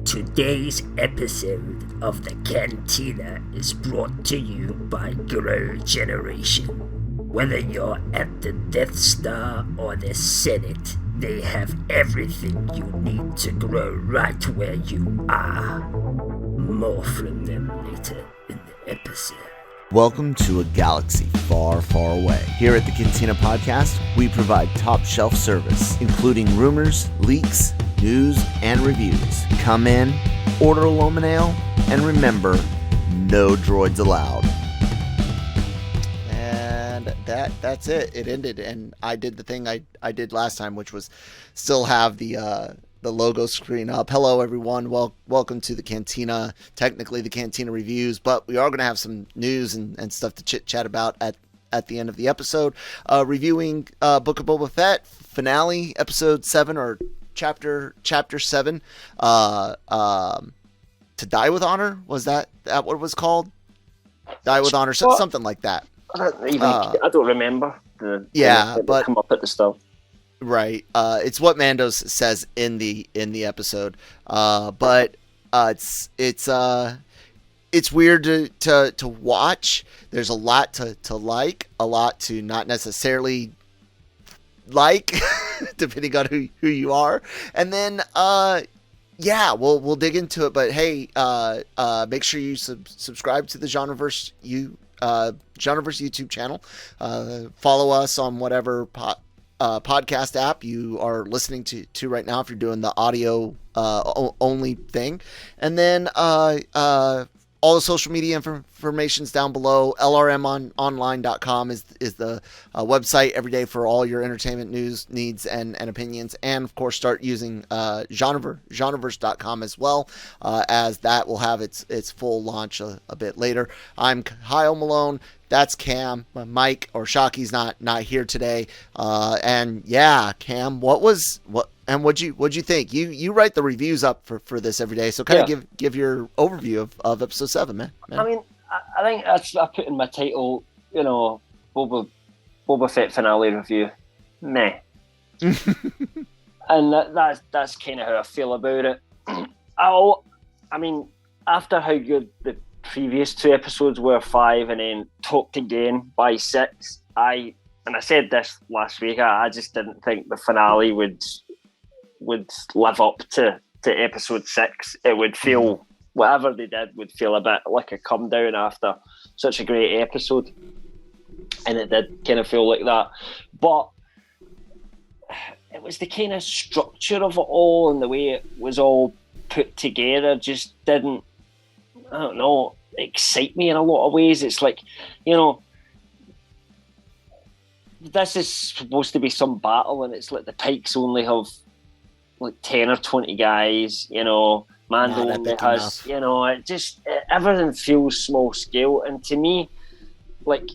Today's episode of the Cantina is brought to you by Grow Generation. Whether you're at the Death Star or the Senate, they have everything you need to grow right where you are. More from them later in the episode. Welcome to a galaxy far, far away. Here at the Cantina Podcast, we provide top shelf service, including rumors, leaks, news, and reviews. Come in, order a Loman Ale, and remember, no droids allowed. And that's it. It ended, and I did the thing I did last time, which was still have the logo screen up. Hello, everyone. Welcome to the Cantina, technically the Cantina Reviews, but we are going to have some news and stuff to chit-chat about at the end of the episode. Reviewing Book of Boba Fett, finale, episode 7, or chapter 7, To Die With Honor? Was that what it was called? Die With Honor, something like that. I don't remember. But come up at the start. Right. It's what Mando says in the episode. But it's weird to watch. There's a lot to like, a lot to not necessarily like, depending on who you are. And then we'll dig into it. But hey, make sure you subscribe to the Genreverse YouTube channel. Follow us on whatever podcast app you are listening to right now, if you're doing the audio only thing. And then all the social media information's down below. LRMonline.com is the website every day for all your entertainment news, needs, and opinions. And of course, start using Genreverse.com as well, as that will have its full launch a bit later. I'm Kyle Malone. That's Cam. Mike or Shocky's not here today. And yeah, Cam, what'd you think? You write the reviews up for this every day, so kind of give your overview of episode 7, man. I mean, I think I put in my title, Boba Fett finale review. Meh. And that's kind of how I feel about it. I mean, after how good the previous 2 episodes were 5 and then topped again by 6, I said this last week, I just didn't think the finale would live up to episode 6. It would feel, whatever they did would feel a bit like a come down after such a great episode, and it did kind of feel like that. But it was the kind of structure of it all and the way it was all put together just didn't, I don't know, excite me in a lot of ways. It's like, this is supposed to be some battle, and it's like the Pikes only have like 10 or 20 guys, Mando only has, everything feels small scale. And to me, like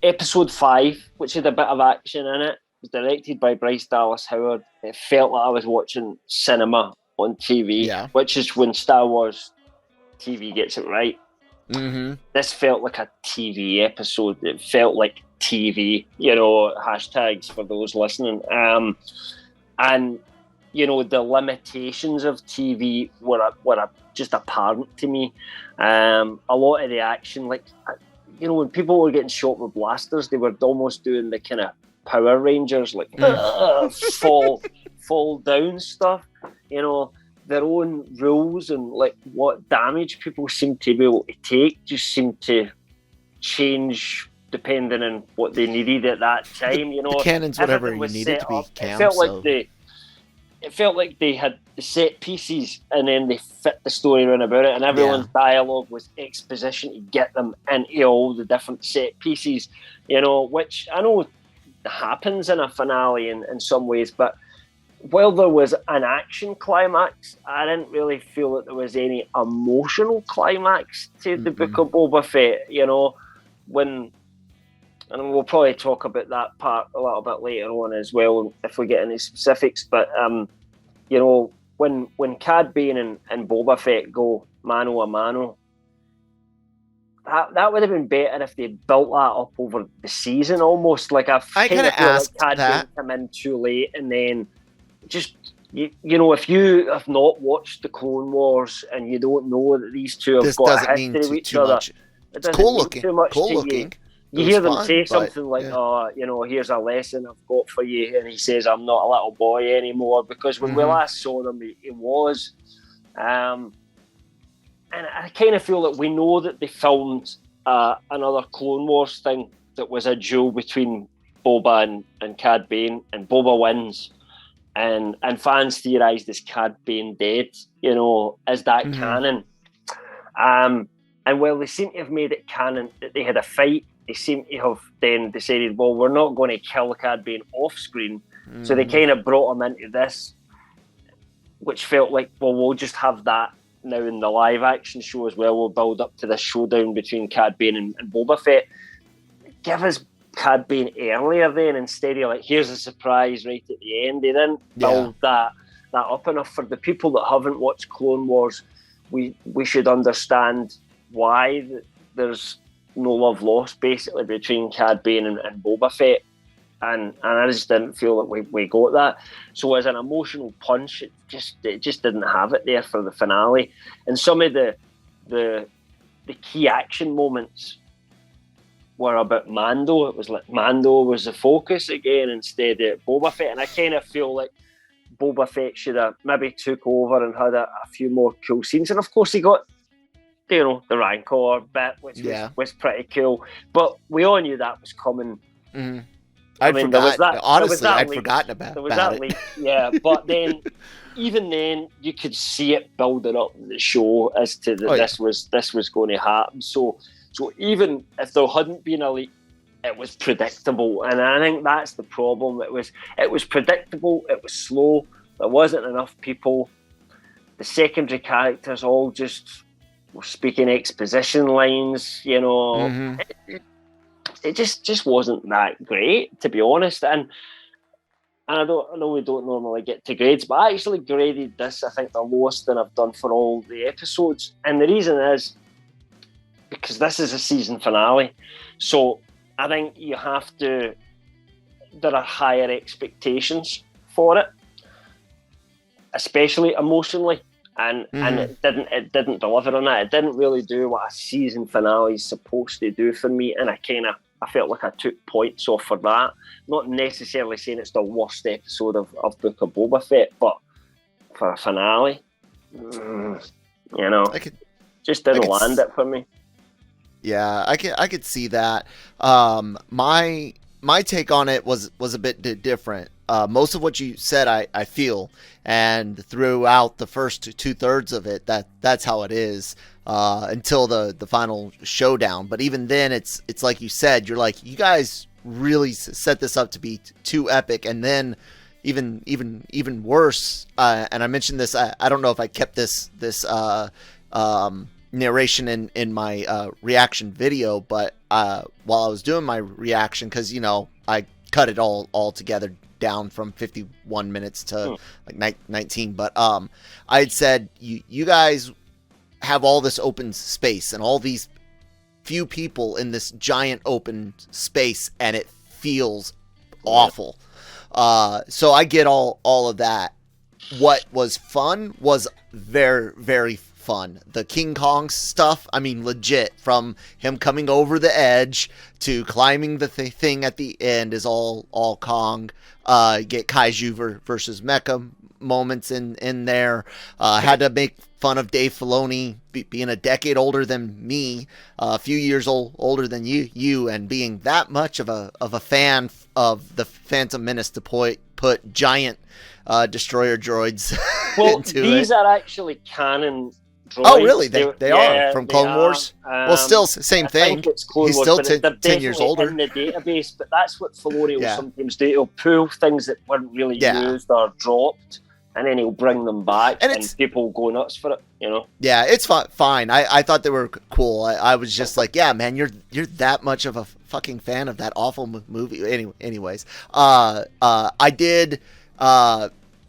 episode 5, which had a bit of action in it, was directed by Bryce Dallas Howard. It felt like I was watching cinema on TV, which is when Star Wars TV gets it right. Mm-hmm. This felt like a TV episode. It felt like TV, hashtags for those listening. And the limitations of TV were just apparent to me. A lot of the action, like, when people were getting shot with blasters, they were almost doing the kind of Power Rangers, like fall down stuff. Their own rules and like what damage people seem to be able to take just seemed to change depending on what they needed at that time. The canon's whatever you need it to be. Cam, it felt like they had the set pieces and then they fit the story around about it, and everyone's dialogue was exposition to get them into all the different set pieces, which I know happens in a finale in some ways, but while there was an action climax, I didn't really feel that there was any emotional climax to the Book of Boba Fett, and we'll probably talk about that part a little bit later on as well if we get any specifics. But when Cad Bane and Boba Fett go mano a mano, that would have been better if they built that up over the season almost. Like I kind of feel like Cad Bane come in too late and then just you know, if you have not watched the Clone Wars and you don't know that these two have This got a doesn't history mean with each too other, much. it It's doesn't cool mean looking. too much Cool to looking. you. It You hear was them fun, say but, something like, yeah. "Oh, you know, here's a lesson I've got for you," and he says, "I'm not a little boy anymore," because when we last saw them, he was. And I kind of feel that we know that they filmed another Clone Wars thing that was a duel between Boba and Cad Bane, and Boba wins. And fans theorised as Cad Bane dead, you know, is that canon? And while they seem to have made it canon that they had a fight, they seem to have then decided, well, we're not going to kill Cad Bane off screen. So they kind of brought him into this, which felt like, well, we'll just have that now in the live action show as well. We'll build up to this showdown between Cad Bane and Boba Fett. Give us Cad Bane earlier then, instead of like, here's a surprise right at the end. They didn't build that up enough. For the people that haven't watched Clone Wars, we should understand why there's no love lost basically between Cad Bane and Boba Fett, and I just didn't feel that we got that. So as an emotional punch, it just didn't have it there for the finale. And some of the key action moments were about Mando. It was like Mando was the focus again instead of Boba Fett, and I kind of feel like Boba Fett should have maybe took over and had a few more cool scenes. And of course he got, you know, the Rancor bit, which was pretty cool. But we all knew that was coming. I'd forgotten about it. Leak, yeah. But then, even then, you could see it building up in the show as to that this was going to happen. So even if there hadn't been a leak, it was predictable, and I think that's the problem. It was predictable. It was slow. There wasn't enough people. The secondary characters all just were speaking exposition lines. You know, it just wasn't that great, to be honest. And I know we don't normally get to grades, but I actually graded this, I think, the lowest that I've done for all the episodes. And the reason is because this is a season finale. So I think there are higher expectations for it, especially emotionally. And it didn't deliver on that. It didn't really do what a season finale is supposed to do for me. And I felt like I took points off for that. Not necessarily saying it's the worst episode of Book of Boba Fett, but for a finale, you know, just didn't land it for me. Yeah, I could see that. My take on it was a bit different. Most of what you said, I feel, and throughout the first 2/3 of it, that's how it is until the final showdown. But even then, it's like you said, you're like, you guys really set this up to be too epic, and then even worse. And I mentioned this. I don't know if I kept this narration in my reaction video, but while I was doing my reaction, because I cut it all together down from 51 minutes to like 19, but I had said you guys have all this open space and all these few people in this giant open space, and it feels awful. So I get all of that. What was fun was very, very fun. The King Kong stuff, I mean, legit, from him coming over the edge to climbing the thing at the end is all Kong. Get Kaiju versus Mecha moments in there. Had to make fun of Dave Filoni being a decade older than me, a few years older than you, and being that much of a fan of the Phantom Menace to put giant destroyer droids into these it. are actually canon droids. Oh, really? They are from Clone Wars? Well, still same thing. He's still 10 years older. In the database, but that's what Filoni will sometimes do. He'll pull things that weren't really used or dropped, and then he'll bring them back, and people go nuts for it, Yeah, it's fine. I thought they were cool. I was just like, yeah, man, you're that much of a fucking fan of that awful movie. Anyways, I did...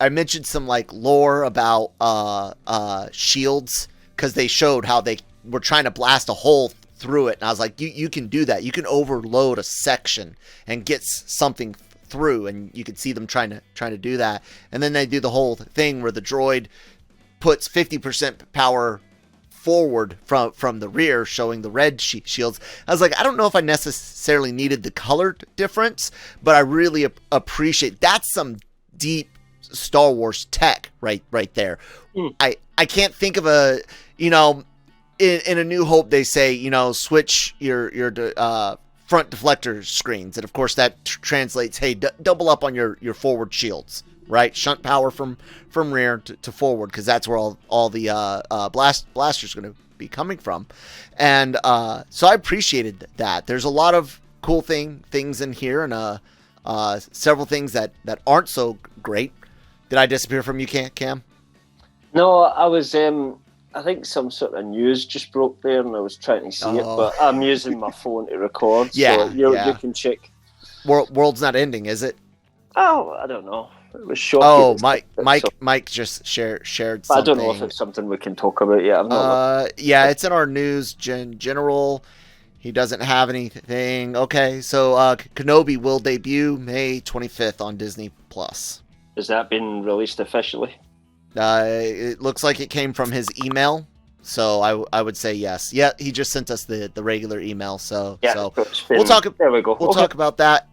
I mentioned some like lore about shields, because they showed how they were trying to blast a hole through it, and I was like, you can do that. You can overload a section and get something through, and you could see them trying to do that. And then they do the whole thing where the droid puts 50% power forward from the rear, showing the red shields. I was like, I don't know if I necessarily needed the color difference, but I really appreciate that's some deep Star Wars tech right there. I can't think of a, in A New Hope they say, switch your front deflector screens, and of course that translates, hey, double up on your forward shields, right? Shunt power from rear to forward, because that's where all the blasters are going to be coming from. And so I appreciated that. There's a lot of cool things in here, and several things that aren't so great. Did I disappear from you, Cam? No, I was. I think some sort of news just broke there, and I was trying to see it, but I'm using my phone to record. Yeah, so you can check. World's not ending, is it? Oh, I don't know. It was shocking. Oh, Mike just shared something. I don't know if it's something we can talk about yet. Yeah, it's in our news general. He doesn't have anything. Okay, so Kenobi will debut May 25th on Disney Plus. Has that been released officially? It looks like it came from his email, so I would say yes. Yeah, he just sent us the regular email, so we'll talk. There we go. We'll talk about that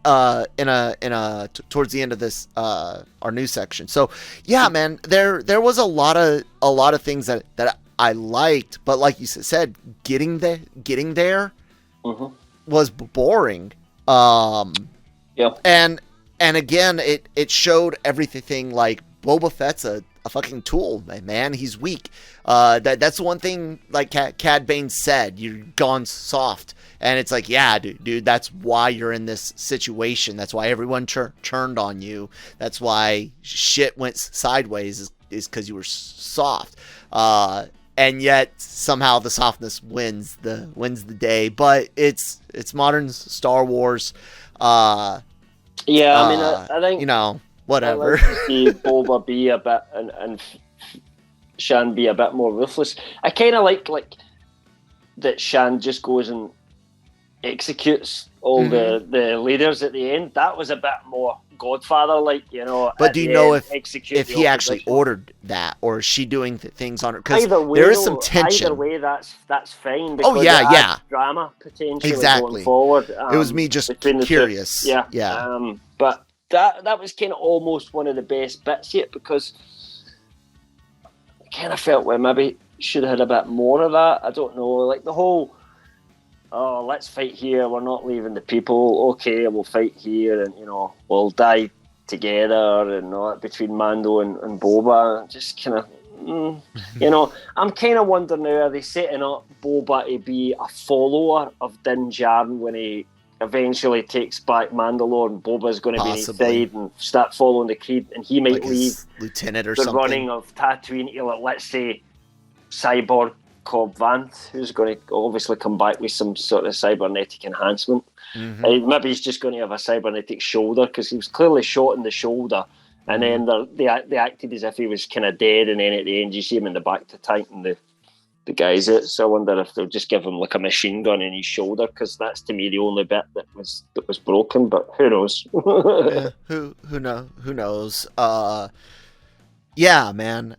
towards the end of this our news section. So yeah, man, there was a lot of things that I liked, but like you said, getting there was boring. Yeah. And again, it showed everything. Like, Boba Fett's a fucking tool, man. He's weak. That's the one thing, like Cad Bane said, you're gone soft. And it's like, yeah, dude, that's why you're in this situation. That's why everyone turned on you. That's why shit went sideways, is because you were soft. And yet somehow the softness wins the day. But it's modern Star Wars. Yeah, I mean, I think whatever. I like to see Boba be a bit and Shan be a bit more ruthless. I kind of like that Shan just goes and executes all the leaders at the end. That was a bit more Godfather-like, But do you know if he actually opposition. ordered that, or is she doing things on her? Because there is some tension. Either way, that's fine. Because yeah. drama potentially Exactly. going forward. It was me just curious. Yeah. But that was kind of almost one of the best bits yet, because I kind of felt we maybe should have had a bit more of that. I don't know, like the whole, let's fight here, we're not leaving the people, okay, we'll fight here, and we'll die together, and between Mando and Boba, just kind of I'm kind of wondering now, are they setting up Boba to be a follower of Din Djarin when he eventually takes back Mandalore, and Boba's going to be inside and start following the creed, and he might leave lieutenant or the something. running of Tatooine to, let's say, cyborg Cobb Vanth, who's going to obviously come back with some sort of cybernetic enhancement. Maybe he's just going to have a cybernetic shoulder, because he was clearly shot in the shoulder, and then they acted as if he was kind of dead, and then at the end you see him in the back to tighten the guys out. So I wonder if they'll just give him like a machine gun in his shoulder, because that's to me the only bit that was broken. But who knows? Yeah, who knows? Yeah, man.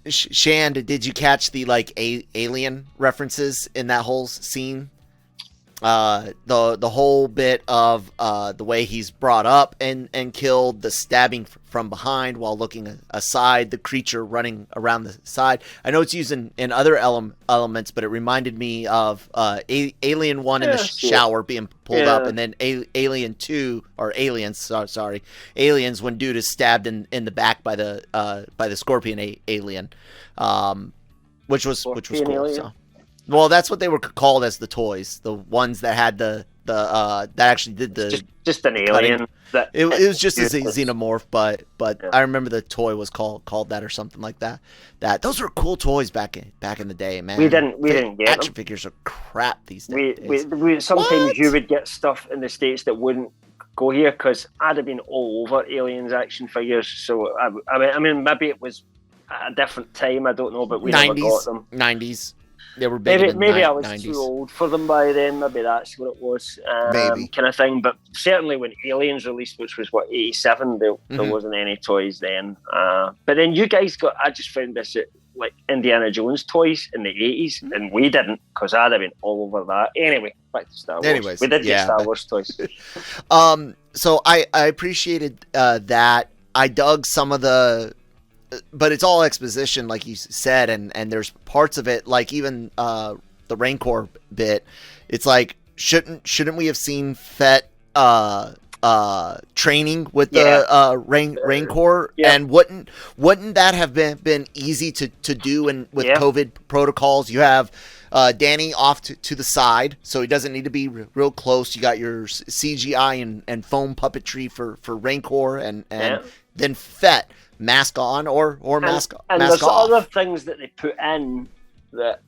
Shan, did you catch the alien references in that whole scene? The whole bit of the way he's brought up and killed, the stabbing from behind while looking aside, the creature running around the side. I know it's used in other elements, but it reminded me of Alien 1 in the shower being pulled up, and then Alien 2, or Aliens, sorry, Aliens, when dude is stabbed in the back by the scorpion alien, which was cool. Alien. So. Well, that's what they were called as the toys, the ones that had that actually did the just an alien. It was just a xenomorph, but yeah. I remember the toy was called that or something like that. Those were cool toys back in the day, man. We didn't get action them. Figures are crap these days. We sometimes you would get stuff in the States that wouldn't go here, because I'd have been all over Aliens action figures. So I mean, maybe it was at a different time. I don't know, but we never got them. 90s. They were big in the maybe I was 90s. too old for them by then. Maybe that's what it was, Maybe. kind of thing. But certainly when Aliens released, which was 87, there wasn't any toys then. But then you guys got. I just found this like Indiana Jones toys in the 80s, and we didn't, because I'd have been all over that. Anyway, back to Star Wars. Anyways, we did get Star Wars toys. So I appreciated that. I dug some of the. But it's all exposition, like you said, and there's parts of it, like even the Rancor bit. It's like shouldn't we have seen Fett training with the Rancor? Yeah. And wouldn't that have been easy to do? And with COVID protocols, you have Danny off to the side, so he doesn't need to be real close. You got your CGI and foam puppetry for Rancor, and then Fett. Mask on or mask off. And there's other things that they put in that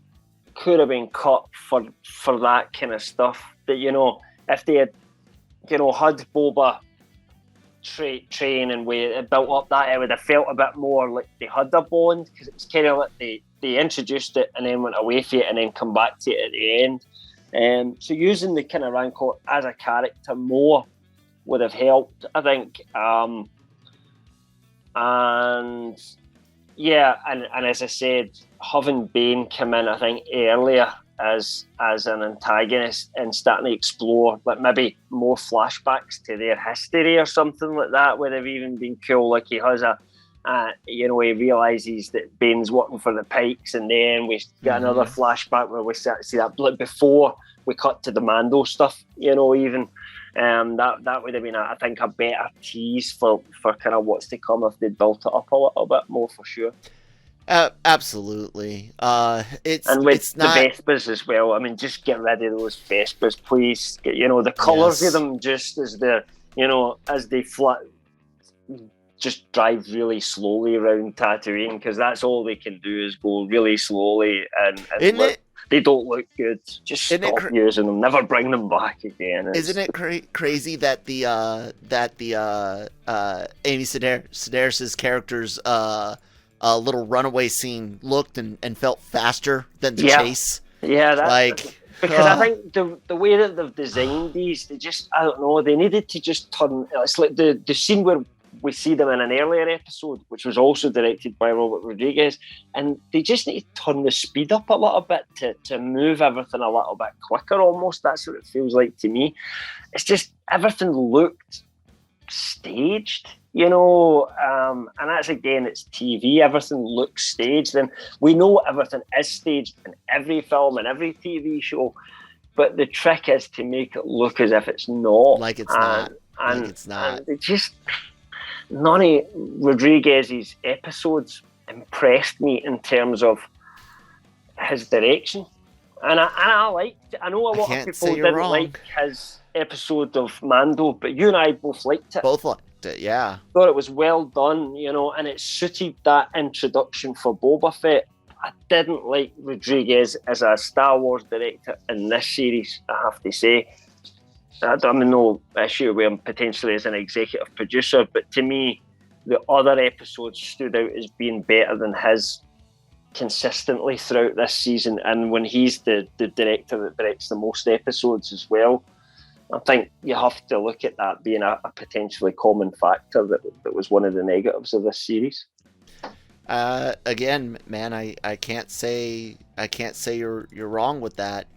could have been cut for that kind of stuff. That, if they had, had Boba train and we built up that, it would have felt a bit more like they had a bond, because it was kind of like they introduced it and then went away from it and then come back to it at the end. So using the kind of Rancor as a character more would have helped, I think. And as I said, having Bane come in, I think, earlier as an antagonist and starting to explore like maybe more flashbacks to their history or something like that would have even been cool. Like he has he realizes that Bane's working for the Pikes, and then we get another flashback where we start to see that before we cut to the Mando stuff, even. That would have been, I think, a better tease for kind of what's to come if they built it up a little bit more, for sure. Absolutely. It's the Vespers as well. I mean, just get rid of those Vespers, please. The colours of them, just as they're, as they just drive really slowly around Tatooine, because that's all they can do is go really slowly and they don't look good. Just stop using them. Never bring them back again. Isn't it crazy that the Amy Sedaris' character's little runaway scene looked and felt faster than the chase? Yeah, that's because I think the way that they've designed these, they just, I don't know, they needed to just turn. It's like the scene where we see them in an earlier episode, which was also directed by Robert Rodriguez, and they just need to turn the speed up a little bit to move everything a little bit quicker almost. That's what it feels like to me. It's just everything looked staged, and that's, again, it's TV. Everything looks staged, and we know everything is staged in every film and every TV show, but the trick is to make it look as if it's not. Like it's not. And it just... None of Rodriguez's episodes impressed me in terms of his direction, and I liked. I know a lot of people didn't like his episode of Mando, but you and I both liked it. Both liked it, yeah. Thought it was well done, and it suited that introduction for Boba Fett. I didn't like Rodriguez as a Star Wars director in this series, I have to say. I'm in no issue with him potentially as an executive producer, but to me, the other episodes stood out as being better than his consistently throughout this season. And when he's the director that directs the most episodes as well, I think you have to look at that being a potentially common factor that was one of the negatives of this series. Again, man, I can't say you're wrong with that.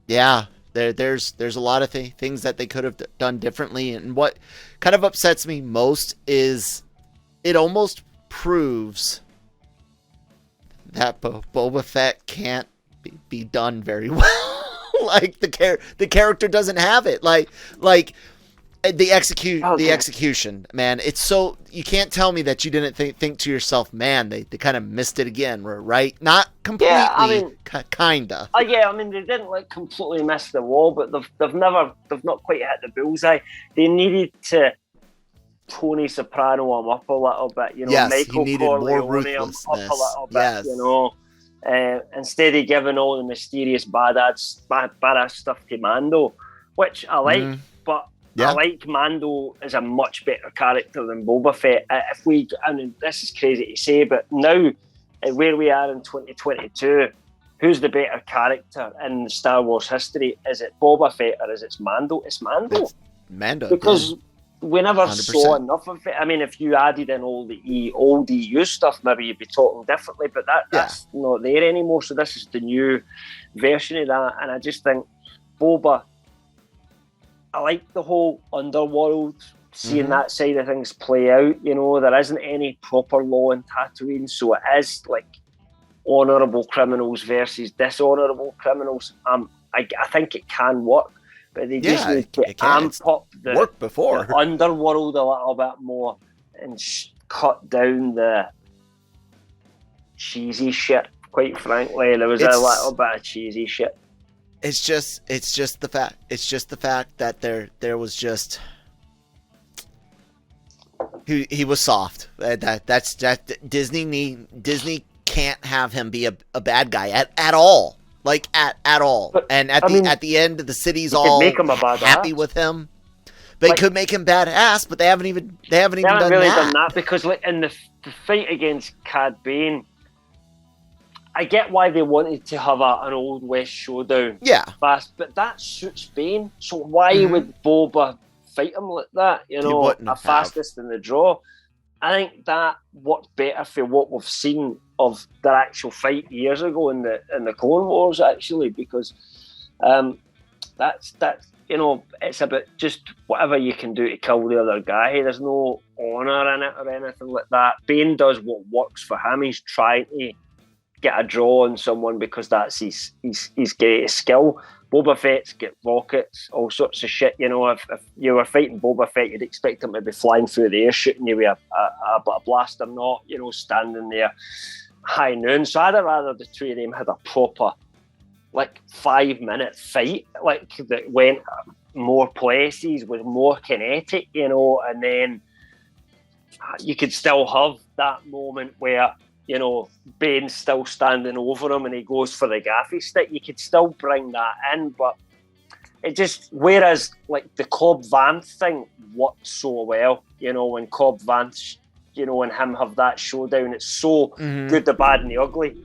Yeah. There's a lot of things that they could have done differently, and what kind of upsets me most is it almost proves that Boba Fett can't be done very well. Like the character doesn't have it. Like the execution, man. It's so, you can't tell me that you didn't think to yourself, man, they kind of missed it again, right? Not completely, kinda. Yeah, I mean, they didn't completely miss the wall, but they've not quite hit the bullseye. They needed to Tony Soprano him up a little bit, Yes, Michael he needed Corleone more him ruthlessness. up a little bit, instead of giving all the mysterious badass stuff to Mando, which I like, but I like Mando as a much better character than Boba Fett. This is crazy to say, but now where we are in 2022, who's the better character in Star Wars history? Is it Boba Fett or is it Mando? It's Mando. It's Mando. Because we never 100%. saw enough of it. I mean, if you added in all the old EU stuff, maybe you'd be talking differently, but that's not there anymore. So this is the new version of that. And I just think Boba, I like the whole underworld, seeing that side of things play out. You know, there isn't any proper law in Tatooine, so it is like honourable criminals versus dishonourable criminals. I think it can work, but they just need to amp up the underworld a little bit more and cut down the cheesy shit. Quite frankly, there was a little bit of cheesy shit. It's just the fact. It's just the fact that there was just he was soft. That's Disney can't have him be a bad guy at all. Like at all. But, and at the end, the city's all happy with him. They could make him badass, but they haven't even done that because like in the fight against Cad Bane, I get why they wanted to have an Old West showdown fast, but that suits Bane. So why would Boba fight him like that? You know, fastest in the draw. I think that worked better for what we've seen of the actual fight years ago in the Clone Wars, actually, because that's you know, it's about just whatever you can do to kill the other guy. There's no honour in it or anything like that. Bane does what works for him. He's trying to get a draw on someone because that's his greatest skill. Boba Fett's got rockets, all sorts of shit. You know, if you were fighting Boba Fett, you'd expect him to be flying through the air, shooting you with a blaster, not, you know, standing there high noon. So I'd rather the two of them had a proper, like, 5-minute fight, like, that went more places, was more kinetic, you know, and then you could still have that moment where, you know, Bane's still standing over him and he goes for the gaffy stick. You could still bring that in, but it just, whereas like the Cobb Vanth thing worked so well, you know, when Cobb Vanth, you know, and him have that showdown, it's so good, the bad and the ugly.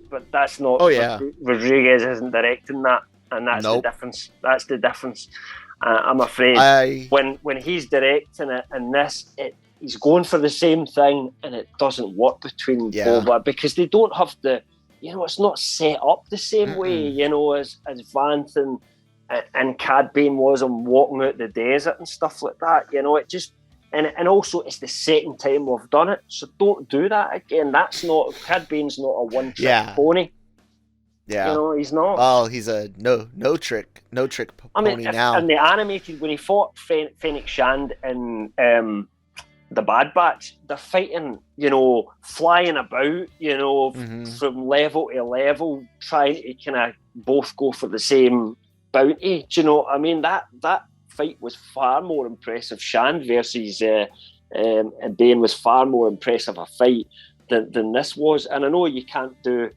But that's not, Rodriguez isn't directing that, and that's the difference. That's the difference. I'm afraid when he's directing it and this, he's going for the same thing, and it doesn't work between Boba because they don't have the, you know, it's not set up the same way, you know, as Vanth and Cad Bane was on walking out the desert and stuff like that. You know, it just, and also it's the second time we've done it, so don't do that again. That's not, Cad Bane's not a one-trick pony. Yeah, you know, he's not. Oh, he's a no trick pony now. And the animated, when he fought Fennec Shand in the Bad Batch, they're fighting, you know, flying about, you know, from level to level, trying to kind of both go for the same bounty. Do you know what I mean? That fight was far more impressive. Shand versus and Bane was far more impressive a fight than this was. And I know you can't do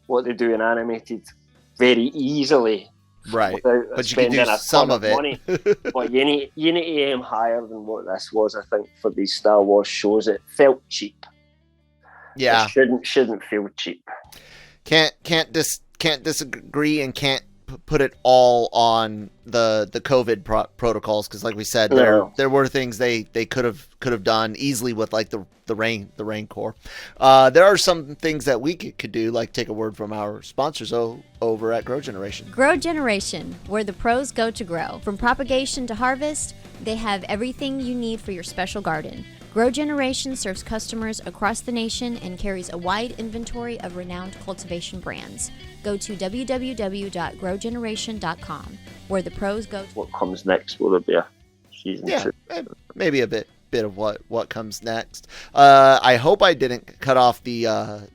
what they do in animated very easily, right? But you can do some of it. Money. But you need to aim higher than what this was. I think for these Star Wars shows, it felt cheap. Yeah, it shouldn't feel cheap. Can't disagree, and can't put it all on the COVID protocols, because like we said, there were things they could have done easily with like the Rancor. There are some things that we could do, like take a word from our sponsors over at Grow Generation. Grow Generation, where the pros go to grow. From propagation to harvest, they have everything you need for your special garden. Grow Generation serves customers across the nation and carries a wide inventory of renowned cultivation brands. Go to www.growgeneration.com, where the pros go to... What comes next? Will there be a season 2? Maybe a bit of what comes next. I hope I didn't cut off the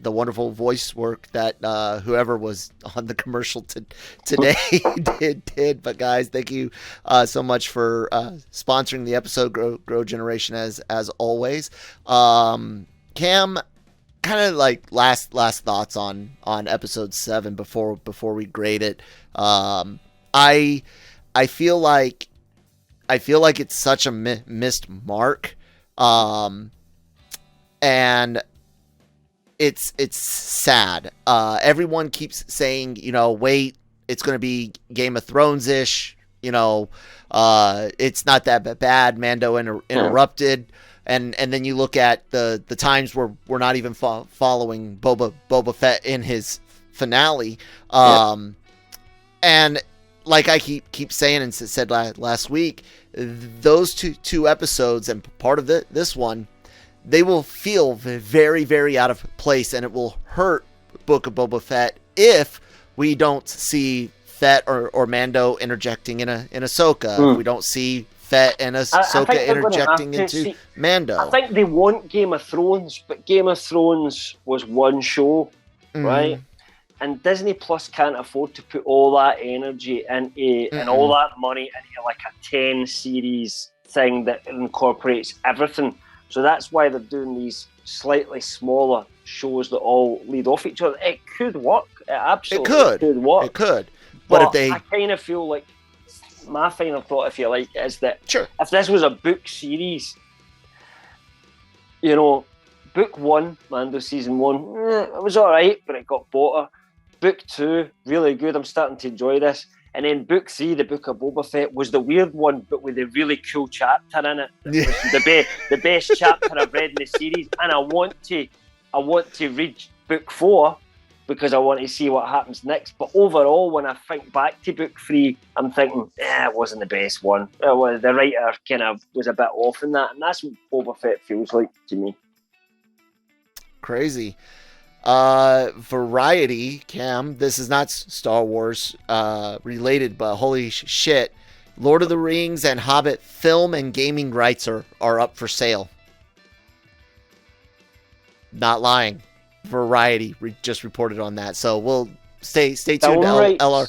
wonderful voice work that whoever was on the commercial today did. But guys, thank you so much for sponsoring the episode, Grow Generation, as always. Cam, kind of like last thoughts on episode 7 before we grade it. I feel like it's such a missed mark, and it's sad. Everyone keeps saying, wait, it's going to be Game of Thrones-ish. It's not that bad. Mando interrupted. And then you look at the times where we're not even following Boba Fett in his finale. And like I keep saying and said last week, those two episodes and part of this one, they will feel very, very out of place, and it will hurt Book of Boba Fett if we don't see Fett or Mando interjecting in Ahsoka. If we don't see Fett and Ahsoka interjecting into Mando. I think they want Game of Thrones, but Game of Thrones was one show, right? And Disney Plus can't afford to put all that energy into and all that money into like a 10 series thing that incorporates everything. So that's why they're doing these slightly smaller shows that all lead off each other. It could work. It absolutely could work. It could. But I kind of feel like my final thought, if you like, is that if this was a book series, Book 1, Mando Season 1, it was all right, but it got better. Book 2, really good. I'm starting to enjoy this. And then Book 3, the Book of Boba Fett, was the weird one, but with a really cool chapter in it. It was the best chapter I've read in the series. And I want to read Book 4 because I want to see what happens next. But overall, when I think back to Book 3, I'm thinking, it wasn't the best one. The writer kind of was a bit off in that. And that's what Boba Fett feels like to me. Crazy. Variety, Cam, this is not Star Wars related, but holy shit, Lord of the Rings and Hobbit film and gaming rights are up for sale. Not lying. Variety just reported on that, so we'll stay tuned. LR,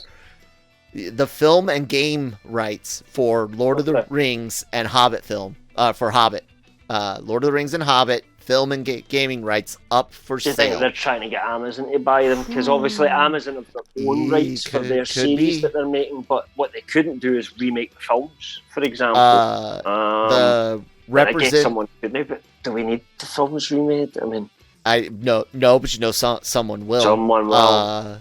the film and game rights for Lord of the Rings and Hobbit film for Hobbit, Lord of the Rings and Hobbit film and gaming rights up for sale. Do you think they're trying to get Amazon to buy them? Because obviously Amazon have their own rights for their series that they're making, but what they couldn't do is remake the films, for example. The I guess someone could do, but do we need the films remade? I mean, no, but someone will. Someone will.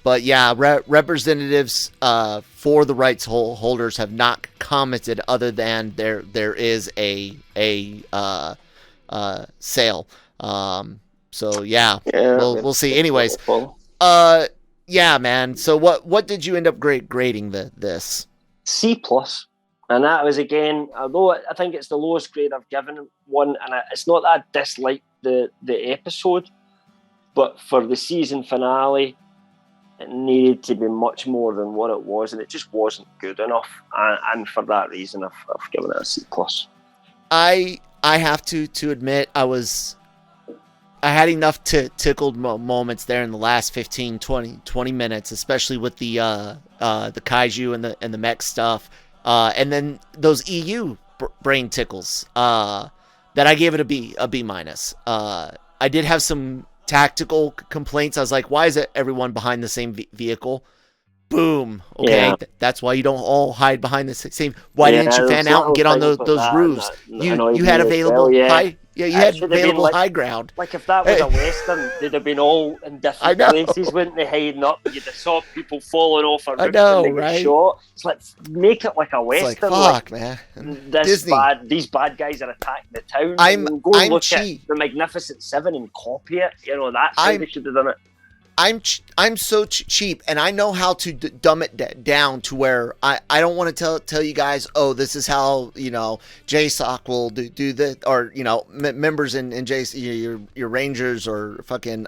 But yeah, representatives for the rights holders have not commented other than there is a sale. So yeah, we'll see. Anyways, yeah, man. So what did you end up grading this? C+. And that was, again, although I think it's the lowest grade I've given one, and it's not that I dislike the episode, but for the season finale, it needed to be much more than what it was, and it just wasn't good enough. And for that reason, I've given it a C+. I have to admit, I had enough tickled moments there in the last 15, 20 minutes, especially with the kaiju and the mech stuff. And then those EU brain tickles, that I gave it a B minus. I did have some tactical complaints. I was like, why is it everyone behind the same vehicle? Boom. Okay. Yeah. That's why you don't all hide behind the same. Why didn't you fan out and get on those roofs? You had available high. Yeah, you had available high ground. Like if that was a Western, they'd have been all in different places, wouldn't they, hiding up? You'd have saw people falling off a roof and they get shot. So let's make it like a Western. It's like, fuck, man. These bad guys are attacking the town. Go and look at the Magnificent Seven and copy it. That's how they should have done it. I'm so cheap, and I know how to dumb it down to where I don't want to tell you guys, oh, this is how JSOC will do this, or members in JSOC, your Rangers or fucking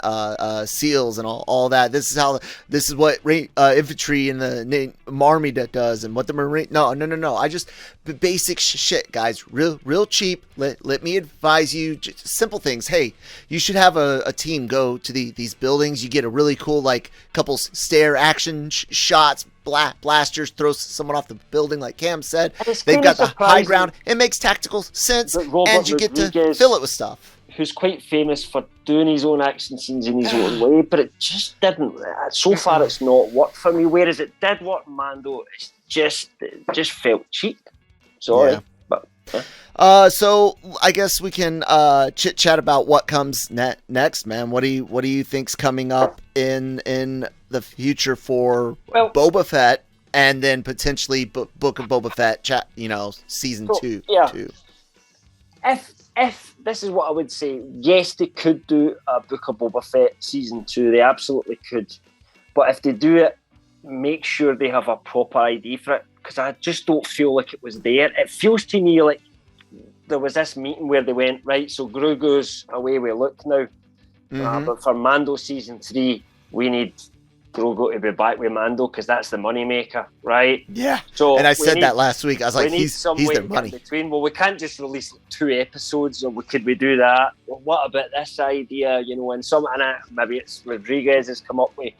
SEALs and all that. This is what infantry in the Army does, and what the Marine. No. I just basic shit, guys. Real cheap. Let me advise you, just simple things. Hey, you should have a team go to these buildings. You get a really cool couple stair action shots, blasters, throw someone off the building like Cam said. They've got the high ground. It makes tactical sense, and you get to fill it with stuff. Who's quite famous for doing his own action scenes in his own way, but it just didn't. So far, it's not worked for me. Whereas it did work, Mando. It just felt cheap. Sorry, but So I guess we can chit chat about what comes next, man. What do you think's coming up in the future for Boba Fett, and then potentially Book of Boba Fett, season 2? Yeah. If this is what I would say, yes, they could do a Book of Boba Fett season 2. They absolutely could, but if they do it, make sure they have a proper ID for it, because I just don't feel like it was there. It feels to me like there was this meeting where they went, right, so Grogu's away with Luke now, but for Mando season 3, we need Grogu to be back with Mando, because that's the money maker, right? Yeah. So and I said that last week. I was like, he's their money. Between. Well, we can't just release 2 episodes, or could we do that? Well, what about this idea? And maybe it's Rodriguez has come up with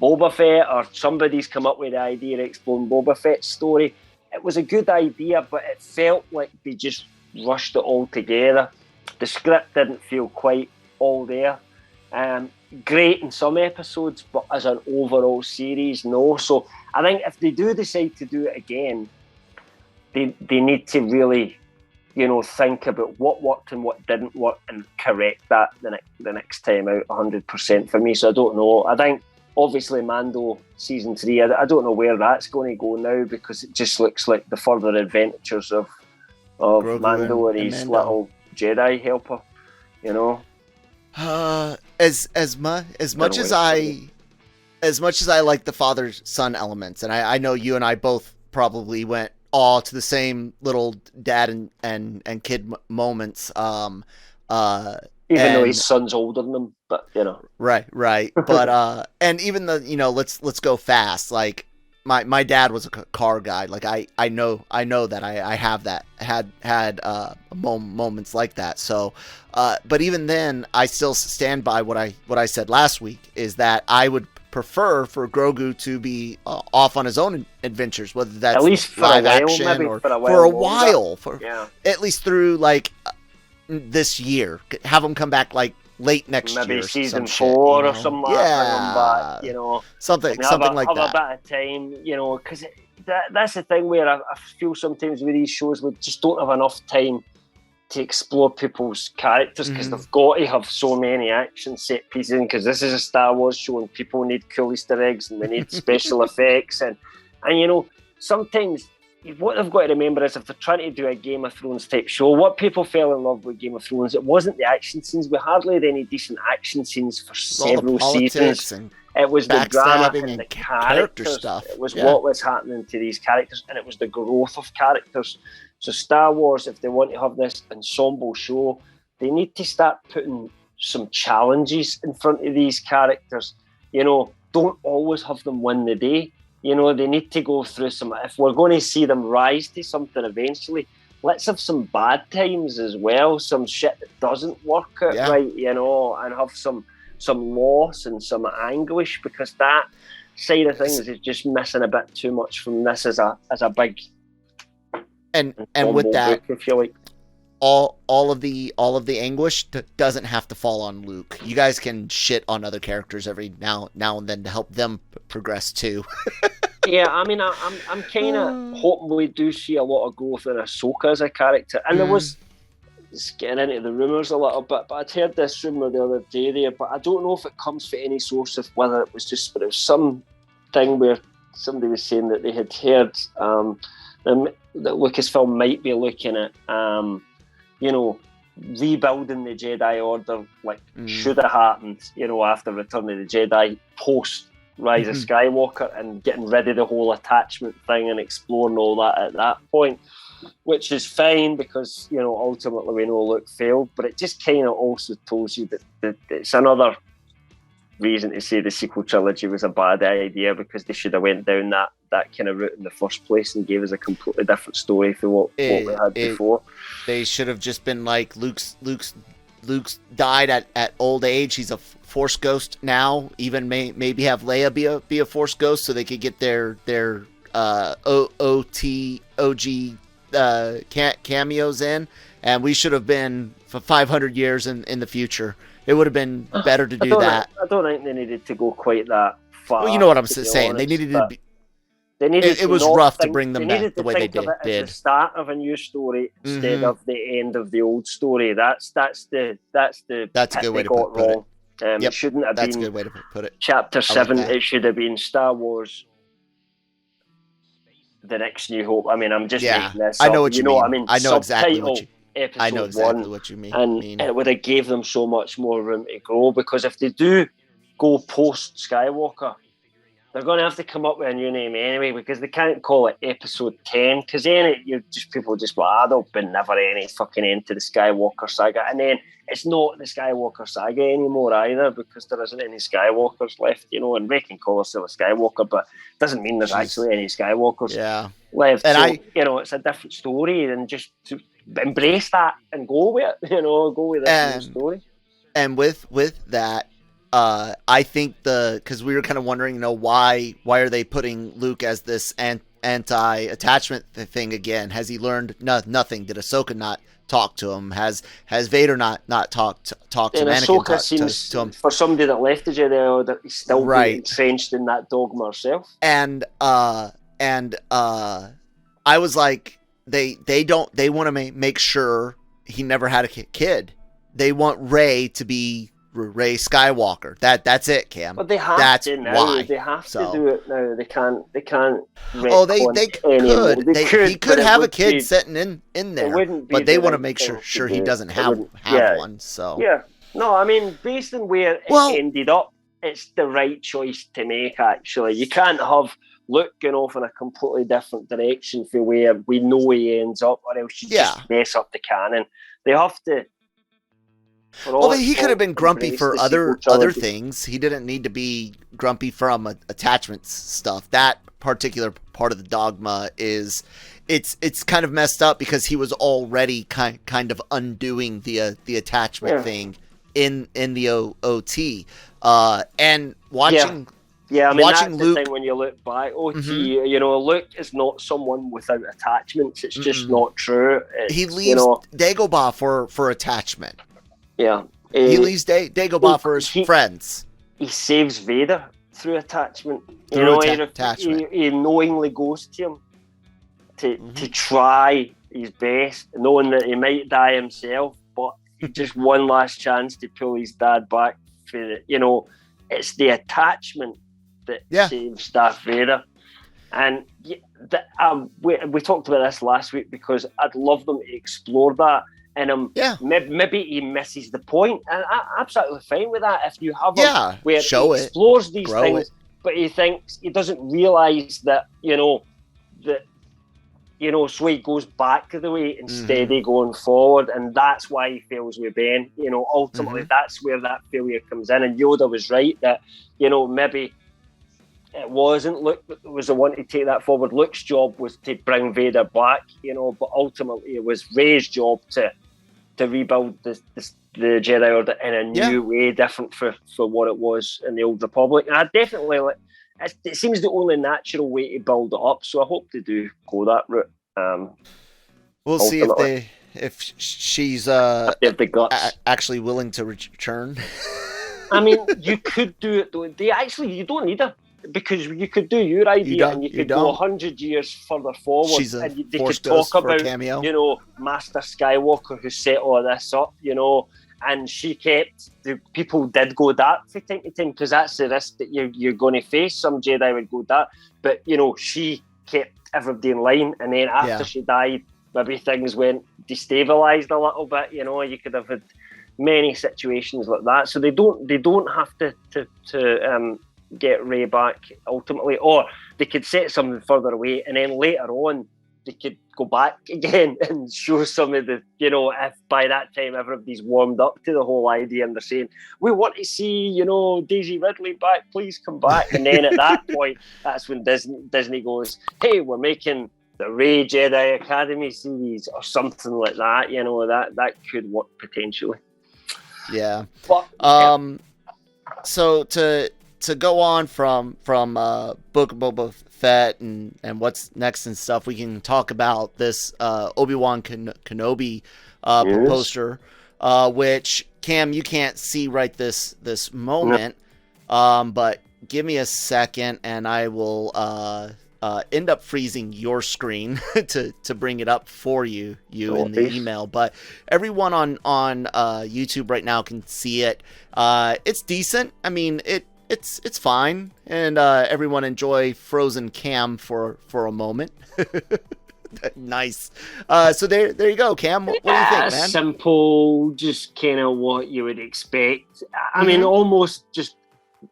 Boba Fett, or somebody's come up with the idea of exploring Boba Fett's story. It was a good idea, but it felt like they just rushed it all together. The script didn't feel quite all there. Great in some episodes, but as an overall series, no. So I think if they do decide to do it again, they need to really, think about what worked and what didn't work, and correct that the next time out 100% for me. So I don't know. I think obviously Mando season 3, I don't know where that's going to go now, because it just looks like the further adventures of Mando and his little Jedi helper, As much as I like the father-son elements, and I know you and I both probably went all to the same little dad and kid moments. Even though his son's older than him, but right. But and even the let's go fast. Like my dad was a car guy. Like I know that I have that had moments like that. So, but even then, I still stand by what I said last week, is that I would prefer for Grogu to be off on his own adventures, whether that's at least for live a while, action maybe, or for a while, at least through like this year. Have him come back like late next year, maybe season 4 or something like that. Something like have that. A bit of time, because that's the thing where I feel sometimes with these shows we just don't have enough time to explore people's characters, because they've got to have so many action set pieces, because this is a Star Wars show and people need cool Easter eggs and we need special effects and sometimes what they've got to remember is, if they're trying to do a Game of Thrones type show, what people fell in love with Game of Thrones, it wasn't the action scenes. We hardly had any decent action scenes for several seasons. It was the drama and the character stuff. It was what was happening to these characters, and it was the growth of characters. So Star Wars, if they want to have this ensemble show, they need to start putting some challenges in front of these characters. Don't always have them win the day. They need to go through some. If we're going to see them rise to something eventually, let's have some bad times as well. Some shit that doesn't work out right, and have some loss and some anguish, because that side of things is just missing a bit too much from this as a big and with that, book, if you like. All of the anguish doesn't have to fall on Luke. You guys can shit on other characters every now and then to help them progress too. Yeah, I mean, I'm kind of hoping we do see a lot of growth in Ahsoka as a character. And there was, just getting into the rumours a little bit, but I'd heard this rumour the other day there, but I don't know if it comes from any source of whether it was just, but it was some thing where somebody was saying that they had heard that Lucasfilm might be looking at, rebuilding the Jedi Order, like should have happened, after Return of the Jedi, post Rise of Skywalker, and getting rid of the whole attachment thing and exploring all that at that point, which is fine, because ultimately we know Luke failed, but it just kind of also tells you that it's another reason to say the sequel trilogy was a bad idea, because they should have went down that kind of route in the first place and gave us a completely different story for what we had before. They should have just been like, Luke's died at old age. He's a Force ghost now. Even maybe have Leia be a Force ghost, so they could get their OG cameos in. And we should have been for 500 years in the future. It would have been better to do that. I don't think they needed to go quite that far. Well, you know what I'm saying. They needed to be. They needed it was not rough to think- bring them they back needed the to way they think of it did. as the start of a new story instead Mhm. of the end of the old story. That's the That's a bit good way they to got put it. wrong. Yep, It shouldn't have That's a been good way to put it. Chapter 7. that. It should have been Star Wars: The Next New Hope. I mean, I'm just Yeah, making this I up. know what you know mean. what I mean? I know exactly Subtitle what you. Episode I know exactly 1, what you mean. and it would have gave them so much more room to grow, because if they do go post Skywalker, they're going to have to come up with a new name anyway, because they can't call it Episode 10, because then people just go, there'll be never any fucking end to the Skywalker saga, and then it's not the Skywalker saga anymore either, because there isn't any Skywalkers left, and they can call herself a Skywalker, but it doesn't mean there's actually any Skywalkers left. And so, it's a different story, and just to embrace that and go with it, go with this new story. And with that, I think because we were kind of wondering, why are they putting Luke as this anti-attachment thing again? Has he learned nothing? Did Ahsoka not talk to him? Has Vader not talked to Anakin? Ahsoka seems to him, for somebody that left the Jedi Order, he's still being entrenched in that dogma herself. And I was like, they want to make sure he never had a kid. They want Rey to be Rey Skywalker. That's it, Cam. But they have That's to now. why. They have to do it now. They can't. They could. He could have a kid sitting in there, but they want to make sure he doesn't have one. So no, I mean, based on where it ended up, it's the right choice to make. Actually, you can't have Luke going off in a completely different direction for where we know he ends up, or else you just mess up the canon. They have to. Well, he could have been grumpy for other things. He didn't need to be grumpy from attachments stuff. That particular part of the dogma it's kind of messed up because he was already kind of undoing the attachment thing in the OT. And watching. Yeah, I mean, watching that's Luke, the thing when you look back. OT, Luke is not someone without attachments. It's just not true. He leaves Dagobah for attachment. Yeah. He leaves Dagobah for his friends. He saves Vader through attachment. Attachment. He knowingly goes to him to try his best, knowing that he might die himself, but just one last chance to pull his dad back for the, it's the attachment that saves Darth Vader. And we talked about this last week because I'd love them to explore that. And maybe he misses the point, and I'm absolutely fine with that. If you have him where he explores these things, but he doesn't realise that so he goes back to the way instead of going forward, and that's why he fails with Ben. Ultimately, that's where that failure comes in. And Yoda was right that maybe it wasn't Luke that was the one to take that forward. Luke's job was to bring Vader back, but ultimately it was Rey's job to rebuild the Jedi Order in a new way, different for what it was in the Old Republic. And I definitely it seems the only natural way to build it up. So I hope they do go that route. We'll see if she's the guts. Actually willing to return. I mean, you could do it though. You don't need her. Because you could do your idea and you could go 100 years further forward and they could talk about, Master Skywalker who set all this up, and the people did go dark from time to time because that's the risk that you're going to face. Some Jedi would go dark, but, she kept everybody in line, and then after she died, maybe things went destabilised a little bit, you could have had many situations like that. So they don't have to get Rey back ultimately, or they could set something further away and then later on they could go back again and show some of the, if by that time everybody's warmed up to the whole idea and they're saying, we want to see, Daisy Ridley back, please come back. And then at that point, that's when Disney goes, hey, we're making the Rey Jedi Academy series or something like that, that could work potentially. Yeah. But, so to go on from Book of Boba Fett and what's next and stuff, we can talk about this Obi-Wan Kenobi poster, which Cam, you can't see right this moment, but give me a second and I will end up freezing your screen to bring it up for you in the email. But everyone on YouTube right now can see it. It's decent. I mean, it's fine, and everyone enjoy Frozen Cam for a moment. Nice. So there you go, Cam. What do you think, man? Simple, just kind of what you would expect. I mean, almost just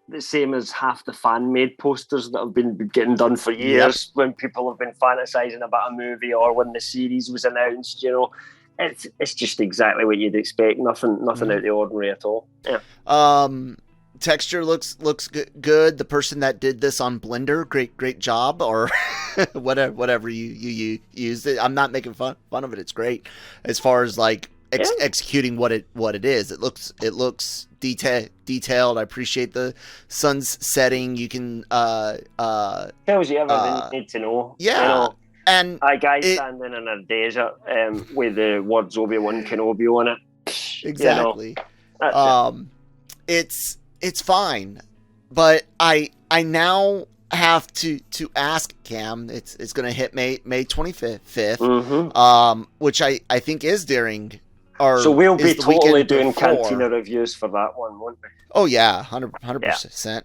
the same as half the fan-made posters that have been getting done for years when people have been fantasizing about a movie or when the series was announced. It's just exactly what you'd expect. Nothing out of the ordinary at all. Yeah. Texture looks good. The person that did this on Blender, great job, or whatever you used it. I'm not making fun of it. It's great as far as like executing what it is. It looks detailed. I appreciate the sun's setting. You can tells you everything you need to know. Yeah. And a guy standing in a desert with the words Obi-Wan Kenobi on it. Exactly. It's fine, but I now have to ask Cam. It's going to hit May 25th, which I think is during our. So we'll be totally doing Cantina reviews for that one, won't we? Oh yeah, 100%.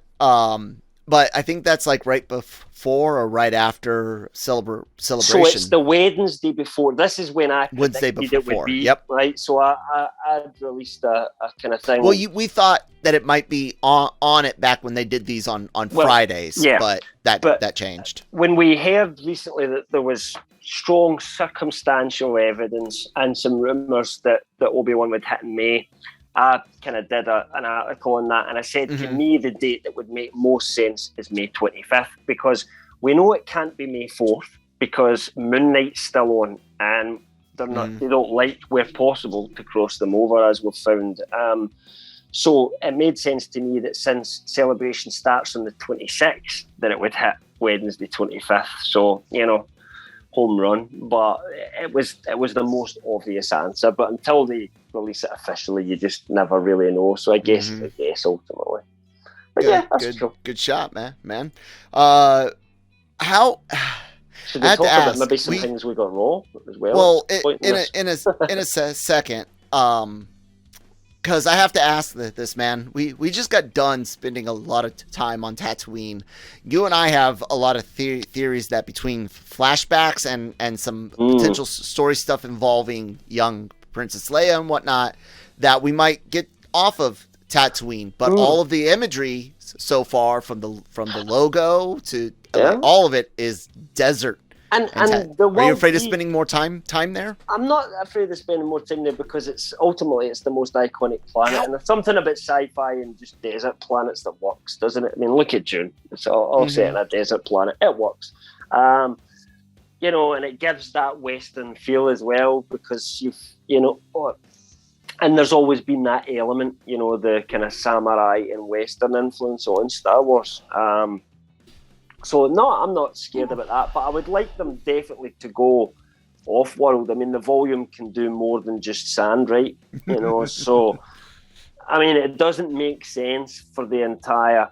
But I think that's like right before or right after celebration. So it's the Wednesday before. This is when I predicted it would be. Yep. Right. So I'd released a kind of thing. Well, we thought that it might be on it back when they did these on Fridays. Yeah. But that changed. When we heard recently that there was strong circumstantial evidence and some rumors that Obi-Wan would hit in May, I kind of did an article on that, and I said to me the date that would make most sense is May 25th, because we know it can't be May 4th because Moon Knight's still on, and they're not. They don't like, where possible, to cross them over, as we've found. So it made sense to me that since celebration starts on the 26th, that it would hit Wednesday 25th. So home run, but it was the most obvious answer. But until they release it officially, you just never really know. So I guess it's a guess ultimately. But that's cool. Good shot, man. How should we talk about maybe some things we got wrong as well? Well, in a second, because I have to ask this, man. We just got done spending a lot of time on Tatooine. You and I have a lot of theories that between flashbacks and some potential story stuff involving young Princess Leia and whatnot, that we might get off of Tatooine. But all of the imagery so far, from the logo to all of it, is desert. And are you afraid of spending more time there? I'm not afraid of spending more time there because it's the most iconic planet, and there's something about sci-fi and just desert planets that works, doesn't it? I mean, look at Dune. It's all set in a desert planet. It works, and it gives that Western feel as well, because and there's always been that element, the kind of samurai and Western influence on Star Wars. So no, I'm not scared about that, but I would like them definitely to go off-world. I mean, the volume can do more than just sand, right? So, I mean, it doesn't make sense for the entire,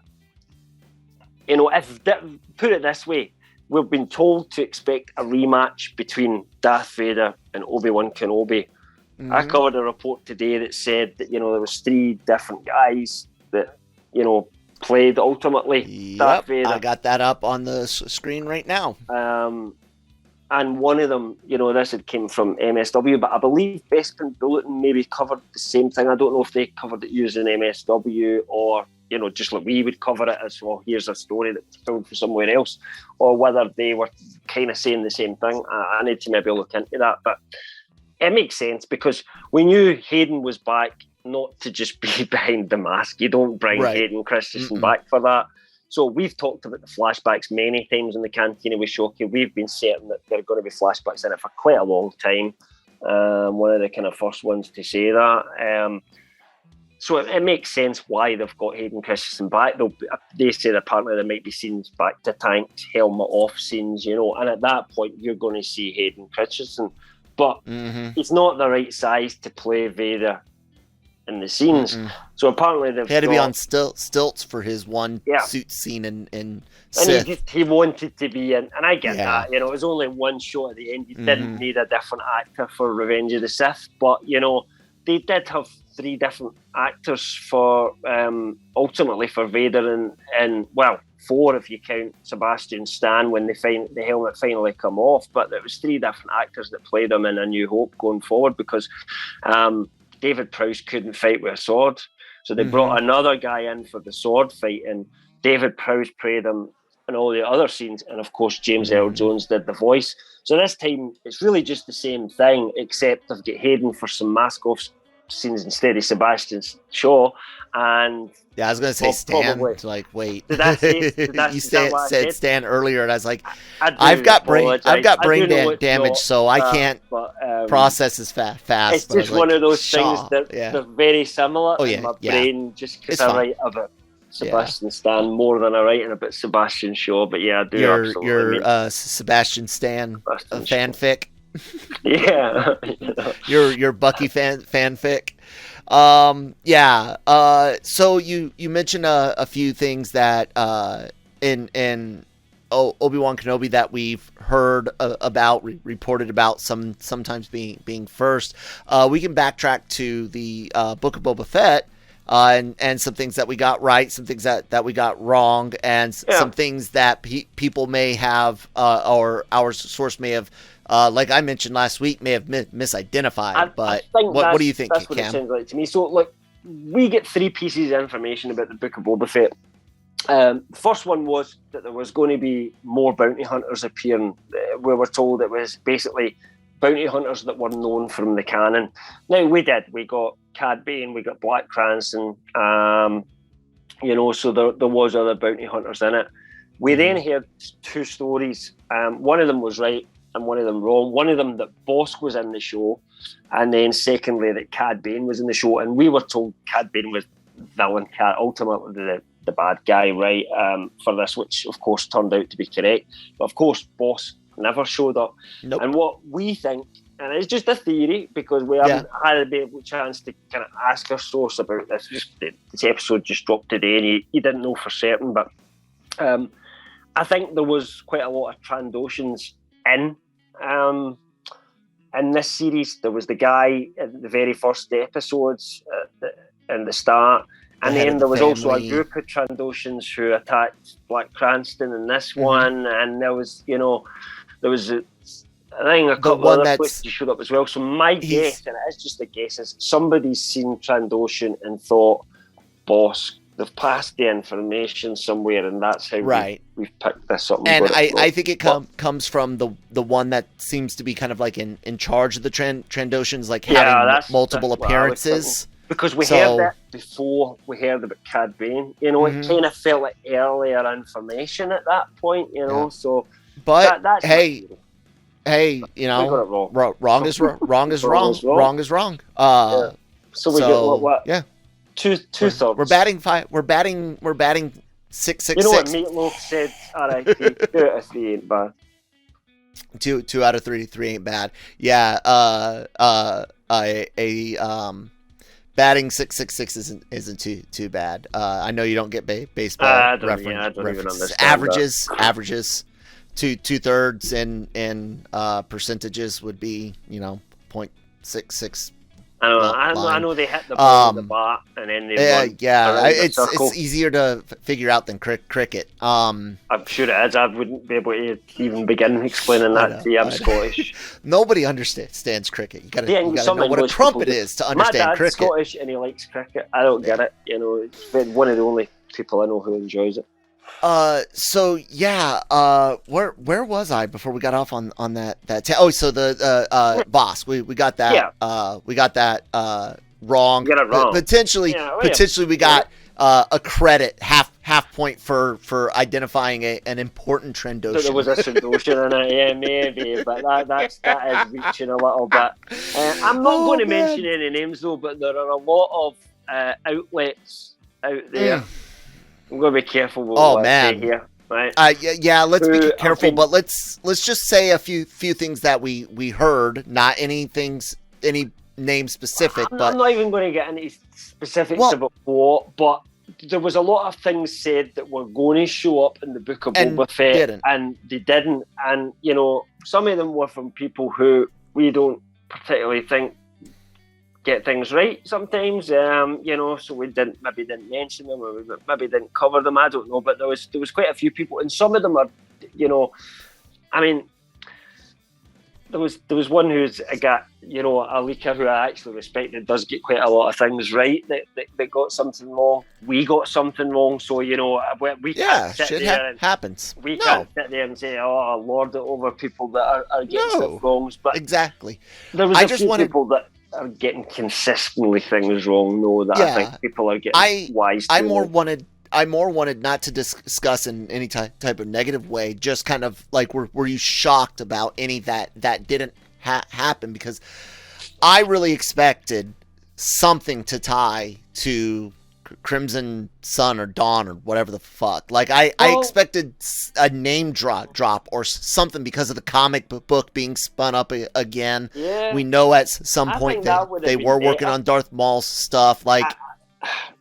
put it this way, we've been told to expect a rematch between Darth Vader and Obi-Wan Kenobi. I covered a report today that said that, there was 3 different guys that, played ultimately Darth Vader. I got that up on the screen right now. And one of them, this had came from MSW, but I believe Bespin Bulletin maybe covered the same thing. I don't know if they covered it using MSW or, just like we would cover it as, well, here's a story that's filmed for somewhere else, or whether they were kind of saying the same thing. I need to maybe look into that, but it makes sense because we knew Hayden was back, not to just be behind the mask. You don't bring Hayden Christensen back for that. So we've talked about the flashbacks many times in the Cantina with Shoki. We've been certain that there are going to be flashbacks in it for quite a long time. One of the kind of first ones to say that. So it makes sense why they've got Hayden Christensen back. They said apparently there might be scenes back to tank, helmet off scenes, and at that point you're going to see Hayden Christensen. But he's not the right size to play Vader in the scenes. So apparently he had to be on stilts for his one suit scene in Sith. And he wanted to be in, and I get that. You know, it was only one shot at the end. You didn't need a different actor for Revenge of the Sith, but you know, they did have 3 different actors for ultimately for Vader, and well, 4 if you count Sebastian Stan when the helmet finally come off. But there was 3 different actors that played him in A New Hope going forward, because David Prowse couldn't fight with a sword, so they brought another guy in for the sword fight, and David Prowse played him in all the other scenes, and of course James Earl Jones did the voice. So this time it's really just the same thing, except I've got Hayden for some mask off scenes instead of Sebastian Shaw. And I was going to say Stan. Like, wait, did I say, you said Stan earlier, and I was like, I've got brain damage, so I can't process as fast. It's just one of those things that they're very similar. And my brain just because I write about Sebastian Stan more than I write about Sebastian Shaw. But I do absolutely. Your Sebastian Stan fanfic. Yeah. Your Bucky fanfic. So you mentioned a few things that in Obi-Wan Kenobi that we've heard about, reported about, sometimes being first. We can backtrack to the Book of Boba Fett. And some things that we got right, some things that we got wrong, and some things that people may have, or our source may have, like I mentioned last week, may have misidentified. But what do you think, that's Cam? What it sounds like to me. So, look, we get 3 pieces of information about the Book of Boba Fett. The first one was that there was going to be more bounty hunters appearing. We were told it was basically bounty hunters that were known from the canon. Now, we got Cad Bane, we got Black Cranston, so there was other bounty hunters in it. We then heard 2 stories. One of them was right and one of them wrong. One of them that Bosk was in the show, and then secondly that Cad Bane was in the show. And we were told Cad Bane was villain, ultimately the bad guy, right, for this, which of course turned out to be correct. But of course, Bosk never showed up. Nope. And what we think, and it's just a theory because we haven't had a chance to kind of ask our source about this. This episode just dropped today, and he didn't know for certain. But I think there was quite a lot of Trandoshans in this series. There was the guy in the very first episodes in the start, and then there was also a group of Trandoshans who attacked Black Cranston in this one, and there was I think a couple of other places showed up as well. So my guess, and it is just a guess, is somebody's seen Trandoshan and thought, Bosk, they've passed the information somewhere, and that's how we've picked this up. And I think it comes from the one that seems to be kind of like in charge of the Trandoshans, like having multiple appearances. Because we heard that before we heard about Cad Bane. It kind of felt like earlier information at that point, so... But, Hey, wrong is wrong. Wrong is wrong. So we get what? Yeah. Two thirds. We're batting 666. You know what Meatloaf said? R.I.P. 2 out of 3 ain't bad. 2 out of 3 ain't bad. Yeah. Batting 666 isn't too bad. I know you don't get baseball references. Averages. 2/3 in percentages would be 0.66. I know they hit the ball with the bat and then they run it's easier to figure out than cricket. I'm sure it is. I wouldn't be able to even begin explaining that to you. I'm Scottish. Nobody understands cricket. You gotta know what a trumpet is to understand cricket. My dad's Scottish and he likes cricket. I don't get it. It's been one of the only people I know who enjoys it. Where was I before we got off on that so the Bosk, we got that we got that wrong. You got it wrong. Potentially we got a credit half point for identifying an important Trandoshan. So there was a Trandoshan in it, maybe, but that is reaching a little bit. I'm not going to mention any names though, but there are a lot of outlets out there. I'm going to be careful with what I say here, right? Let's be careful, but let's just say a few things that we heard, not any name specific, I'm but not even going to get into specifics about what, but there was a lot of things said that were going to show up in the Book of Boba Fett, and they didn't. And, you know, some of them were from people who we don't particularly think get things right sometimes, you know, so we didn't mention them, or we maybe didn't cover them, I don't know, but there was quite a few people, and some of them are, you know, I mean, there was one who's got, you know, a leaker who I actually respected, does get quite a lot of things right that got something wrong. We got something wrong, so, you know, we can't sit there and happens. We can't sit there and say, oh, I lord it over people that are getting stuff wrong. But exactly. There was people that are getting consistently things wrong, that I think people are getting wise to. I more wanted not to discuss in any type of negative way, just kind of like, were you shocked about any that didn't happen? Because I really expected something to tie to Crimson Sun or Dawn or whatever the fuck. Like, I expected a name drop or something because of the comic book being spun up again. Yeah. We know at some point that they were working on Darth Maul's stuff. Like,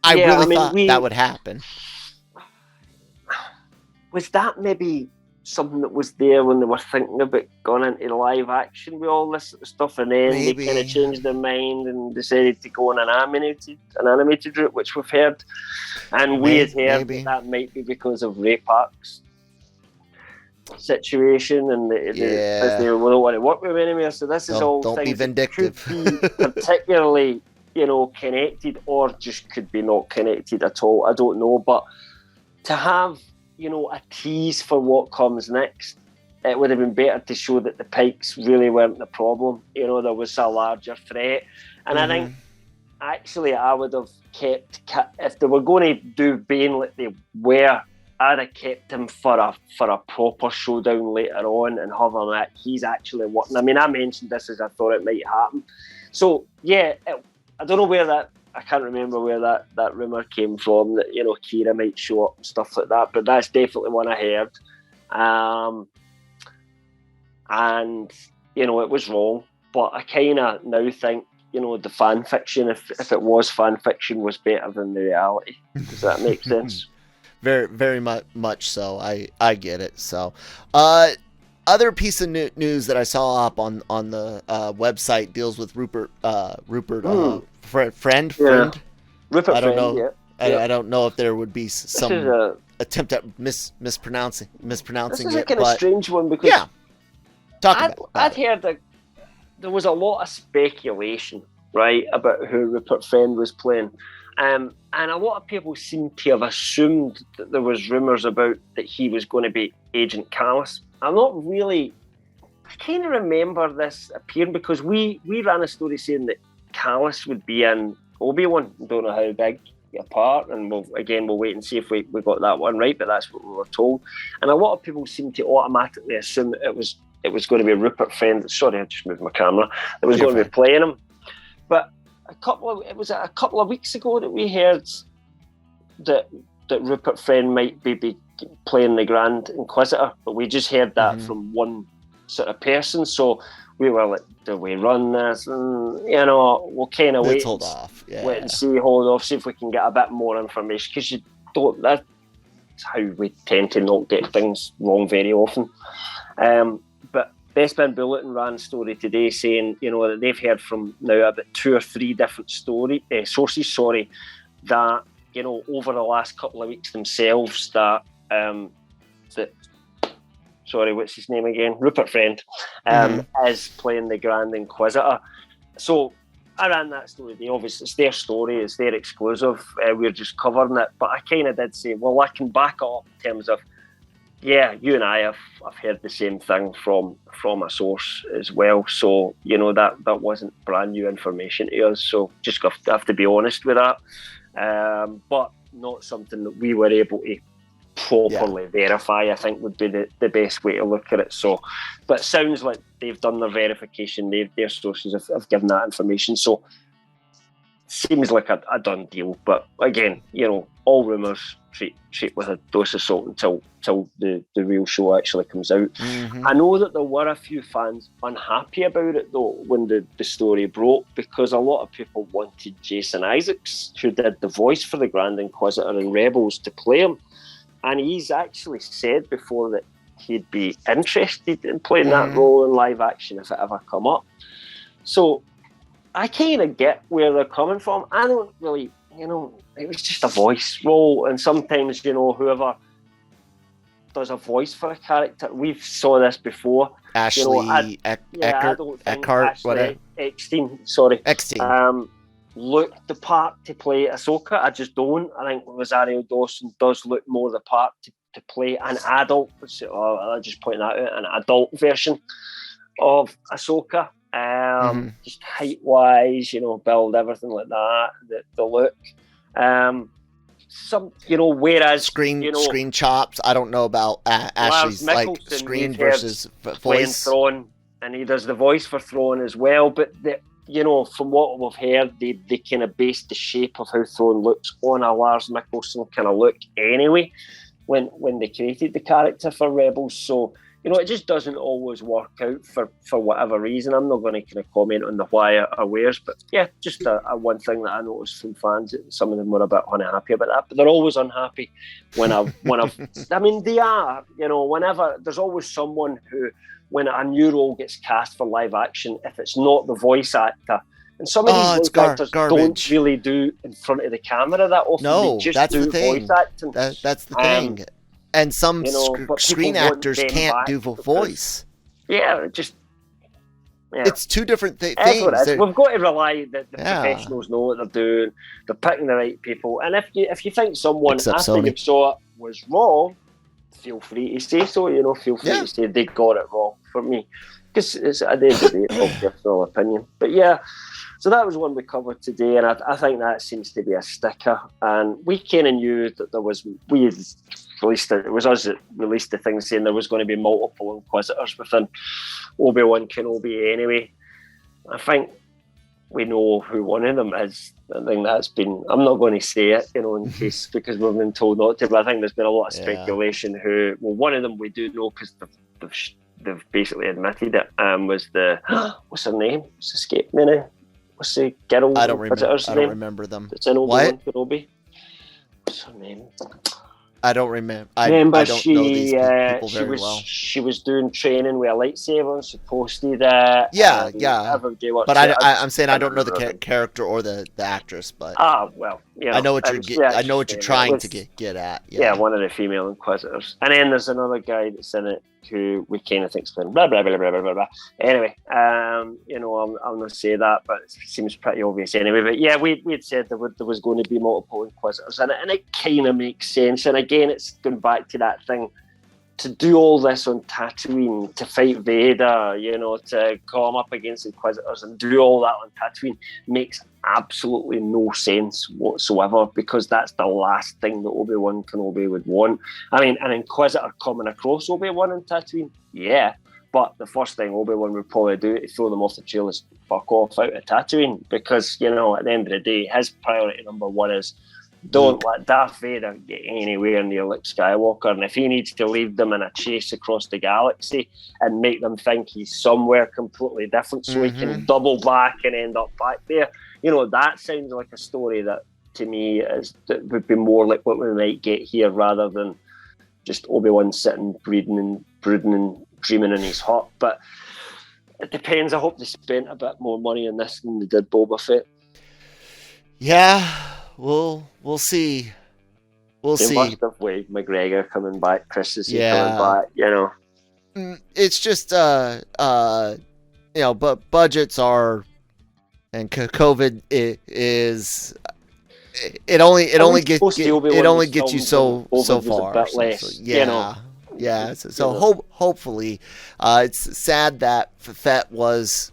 I really thought that would happen. Was that maybe something that was there when they were thinking about going into live action with all this sort of stuff, and then they kind of changed their mind and decided to go on an animated route, which we've heard, and we had heard that might be because of Ray Park's situation, and they don't want to work with him anymore. So this is all don't things be vindictive. That could be particularly, you know, connected, or just could be not connected at all. I don't know, but to have, you know, a tease for what comes next, it would have been better to show that the Pikes really weren't the problem. You know, there was a larger threat. And I think, actually, I would have kept, if they were going to do Bane like they were, I'd have kept him for a proper showdown later on, and have him at, he's actually working. I mean, I mentioned this as I thought it might happen. So, yeah, I don't know where that, I can't remember where that rumour came from, that, you know, Kira might show up and stuff like that, but that's definitely one I heard. And, you know, it was wrong, but I kind of now think, you know, the fan fiction, if it was fan fiction, was better than the reality. Does that make sense? Very, very much so. I get it. So, other piece of news that I saw up on the website deals with Rupert. Friend. Rupert. I don't know. Yeah. I don't know if there would be some attempt at mispronouncing this is it. a kind of strange one, because I'd heard that there was a lot of speculation, right, about who Rupert Friend was playing, and a lot of people seem to have assumed that there was rumours about that he was going to be Agent Callus. I'm not really. I kind of remember this appearing because we ran a story saying that Callus would be in Obi-Wan. Don't know how big a part, and we'll wait and see if we got that one right, but that's what we were told. And a lot of people seem to automatically assume that it was going to be Rupert Friend. Sorry, I just moved my camera. That was going to be playing him. But it was a couple of weeks ago that we heard that Rupert Friend might be playing the Grand Inquisitor, but we just heard that from one sort of person. So we were like, do we run this? And, you know, we'll kind of wait and see, hold off, see if we can get a bit more information, because you don't. That's how we tend to not get things wrong very often. But Best Bin Bulletin ran a story today saying, you know, that they've heard from now about 2 or 3 different sources, that, you know, over the last couple of weeks themselves, that what's his name again? Rupert Friend is playing the Grand Inquisitor. So I ran that story. Obviously, it's their story, it's their exclusive. We're just covering it. But I kind of did say, well, I can back it up in terms of, yeah, you and I have heard the same thing from a source as well. So, you know, that wasn't brand new information to us. So just have to be honest with that. But not something that we were able to properly verify, I think, would be the best way to look at it. So, but it sounds like they've done their verification. Their sources have given that information. So seems like a done deal. But again, all rumours treat with a dose of salt until the real show actually comes out. Mm-hmm. I know that there were a few fans unhappy about it though when the story broke, because a lot of people wanted Jason Isaacs, who did the voice for the Grand Inquisitor in Rebels, to play him, and he's actually said before that he'd be interested in playing that role in live action if it ever come up. So I kind of get where they're coming from. I don't really, it was just a voice role, and sometimes, whoever does a voice for a character, we've saw this before. Ashley Eckhart, whatever. Eckstein. Looked the part to play Ahsoka. I just don't. I think Rosario Dawson does look more the part to play an adult. I'll just point that out, an adult version of Ahsoka. Just height wise, build, everything like that. The look. Whereas screen chops. I don't know about Ashley's like screen versus voice. Thrawn, and he does the voice for Thrawn as well. But from what we've heard, they kind of based the shape of how Thrawn looks on a Lars Mikkelsen kind of look anyway, when they created the character for Rebels. So it just doesn't always work out for whatever reason. I'm not going to kind of comment on the why or wheres, but yeah, just a one thing that I noticed from fans. Some of them were a bit unhappy about that, but they're always unhappy when I've. I mean, they are. Whenever there's always someone who, when a new role gets cast for live action, if it's not the voice actor, and some of these voice actors don't really do in front of the camera that often. No, they just that's do the thing. Voice acting. That's the thing. And some screen actors can't do voice. Yeah, it's two different things. We've got to rely that the professionals know what they're doing. They're picking the right people. And if you think someone after you saw it was wrong, feel free to say so. Feel free to say they got it wrong for me, because it's at the end of the day, it's all personal opinion. But yeah. So that was one we covered today, and I think that seems to be a sticker. And we kind of knew that it was us that released the thing saying there was going to be multiple Inquisitors within Obi-Wan Kenobi anyway. I think we know who one of them is. I think that's been, I'm not going to say it, in case, because we've been told not to, but I think there's been a lot of speculation one of them we do know because they've basically admitted it, was what's her name? It's escaped me now. What's the girl? I don't remember them. It's in Obi-Wan Kenobi. What's her name? I don't remember. I don't know these people very well. She was doing training with a lightsaber, and she posted that. Yeah. But I'm saying I don't know the character or the actress, but I know what you're trying to get at. Yeah, one of the female Inquisitors, and then there's another guy that's in it who we kind of think's been blah blah blah blah blah blah. Anyway, I'll not say that, but it seems pretty obvious anyway. But yeah, we'd said there was going to be multiple Inquisitors in it, and it kind of makes sense. And again, it's going back to that thing. To do all this on Tatooine, to fight Vader, to come up against Inquisitors and do all that on Tatooine makes absolutely no sense whatsoever, because that's the last thing that Obi-Wan Kenobi would want. I mean, an Inquisitor coming across Obi-Wan on Tatooine, yeah, but the first thing Obi-Wan would probably do to throw them off the trail is fuck off out of Tatooine, because, at the end of the day, his priority number one is don't let Darth Vader get anywhere near Luke Skywalker, and if he needs to lead them in a chase across the galaxy and make them think he's somewhere completely different so he can double back and end up back there, that sounds like a story that, to me, that would be more like what we might get here, rather than just Obi-Wan sitting, brooding and dreaming in his hut. But it depends. I hope they spent a bit more money on this than they did Boba Fett. Yeah. We'll see. They must have Wade McGregor coming back, Chris is coming back, It's just but budgets are, and COVID is it only gets you so far. So hopefully, it's sad that Fett was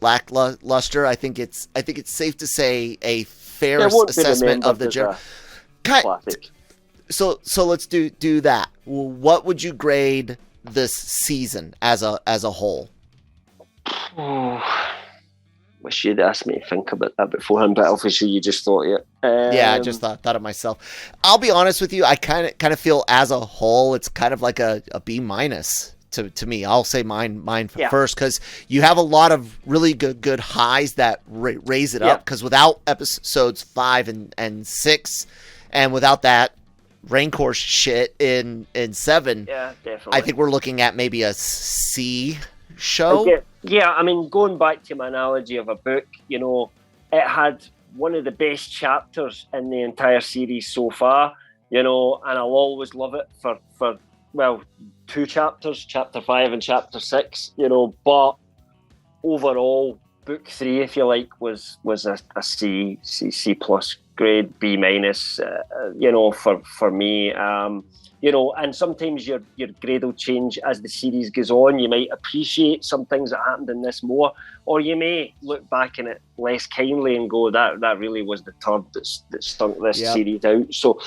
lackluster. I think it's safe to say a fair assessment of the genre. So let's do that. What would you grade this season as a whole? wish you'd asked me to think about that beforehand, but obviously you just thought it. Yeah, I just thought it myself. I'll be honest with you, I kind of feel as a whole, it's kind of like a B minus to me. I'll say mine first, because you have a lot of really good highs that raise it up, because without episodes 5 and 6, and without that Rancor shit in 7, yeah, definitely, I think we're looking at maybe a C show. Okay. Yeah, I mean, going back to my analogy of a book, you know, it had one of the best chapters in the entire series so far, you know, and I'll always love it for 2 chapters, chapter 5 and chapter 6, you know, but overall, book 3, if you like, was a C plus grade, B minus, you know, for me. You know, and sometimes your grade will change as the series goes on. You might appreciate some things that happened in this more, or you may look back in it less kindly and go, that really was the turd that stunk this series out. So,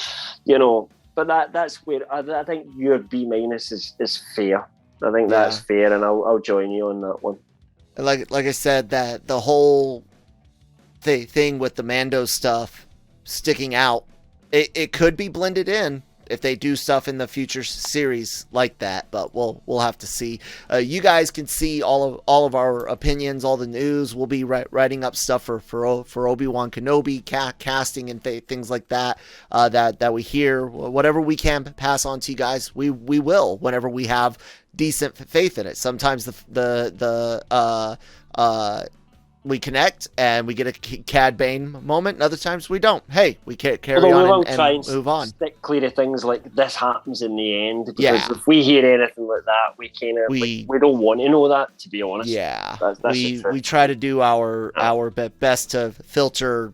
you know, but that's where I think your B minus is fair. I think that's fair, and I'll join you on that one. Like I said, that the whole thing with the Mando stuff sticking out, it could be blended in if they do stuff in the future series like that, but we'll have to see. You guys can see all of our opinions, all the news. We'll be writing up stuff for Obi-Wan Kenobi casting and things like that that we hear. Whatever we can pass on to you guys, we will whenever we have decent faith in it. Sometimes we connect and we get a Cad Bane moment, and other times we don't. Hey, we carry on and move on. Stick clear of things like this happens in the end, because if we hear anything like that, we don't want to know that, to be honest. Yeah, that's we try to do our best to filter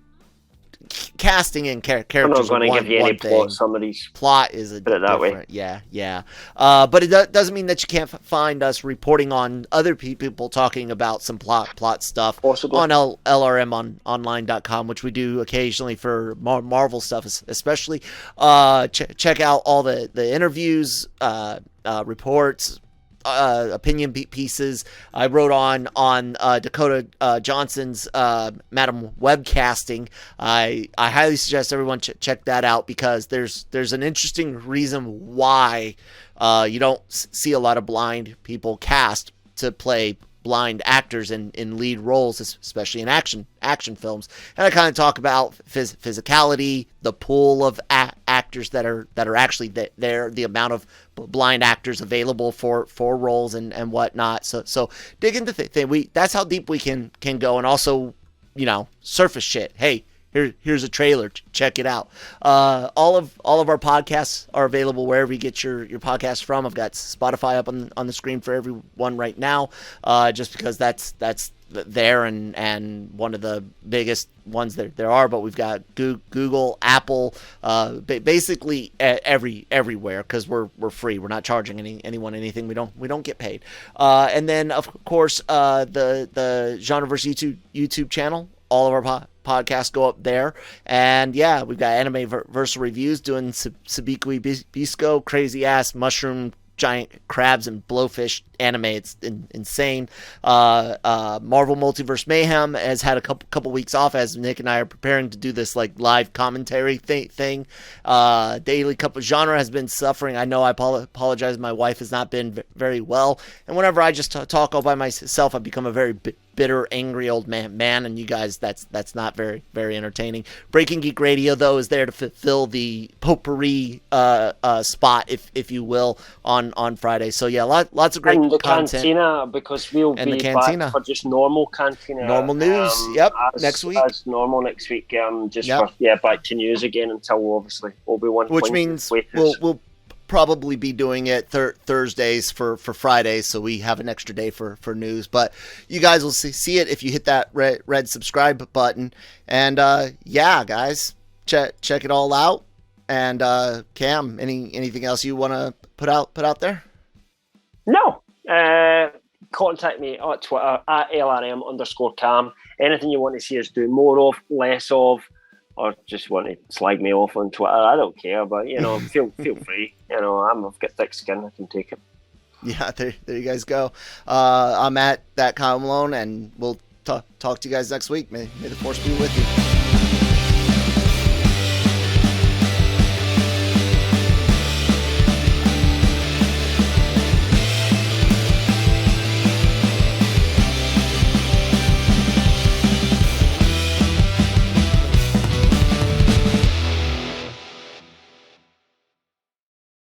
casting and characters. I'm not going to give you any plot summaries. Plot is a put it that way. Yeah. But it doesn't mean that you can't find us reporting on other people talking about some plot stuff. Possibly. On LRMonline.com, which we do occasionally for Marvel stuff, especially. Check out all the interviews, reports, opinion pieces I wrote on Dakota Johnson's Madam Webcasting. I highly suggest everyone check that out, because there's an interesting reason why you don't see a lot of blind people cast to play blind actors in lead roles, especially in action films. And I kind of talk about physicality, the pool of actors that are actually there, the amount of blind actors available for roles and whatnot. So dig into that's how deep we can go, and also, you know, surface shit. Hey, here's a trailer. Check it out. All of our podcasts are available wherever you get your podcasts from. I've got Spotify up on the screen for everyone right now, just because that's there and one of the biggest ones there are. But we've got Google, Apple, basically everywhere, because we're free. We're not charging anyone anything. We don't get paid. And then of course the Genreverse YouTube channel. All of our podcasts go up there. And yeah, we've got Anime-verse reviews doing Sabikui Bisco, crazy ass mushroom giant crabs and blowfish anime. It's insane. Marvel Multiverse Mayhem has had a couple weeks off, as Nick and I are preparing to do this like live commentary thing. Daily Cup of Genre has been suffering. I know. I apologize. My wife has not been very well, and whenever I just talk all by myself, I become a very bitter, angry old man, and you guys, that's not very entertaining. Breaking Geek Radio, though, is there to fill the potpourri spot, if you will, on Friday. So yeah, lots of great and the content. Cantina, because we'll be back for just normal Cantina. Normal news, next week. As normal next week, for back to news again until obviously Obi-Wan. Which means we'll probably be doing it Thursdays for Fridays, so we have an extra day for news. But you guys will see it if you hit that red subscribe button. And guys, check it all out. And Cam, anything else you want to put out there? No. Contact me at Twitter at LRM_Cam. Anything you want to see us do more of, less of, or just want to slag me off on Twitter, I don't care. But feel free. I've got thick skin, I can take it. Yeah, there you guys go. I'm at that Malone, and we'll talk to you guys next week. May the force be with you.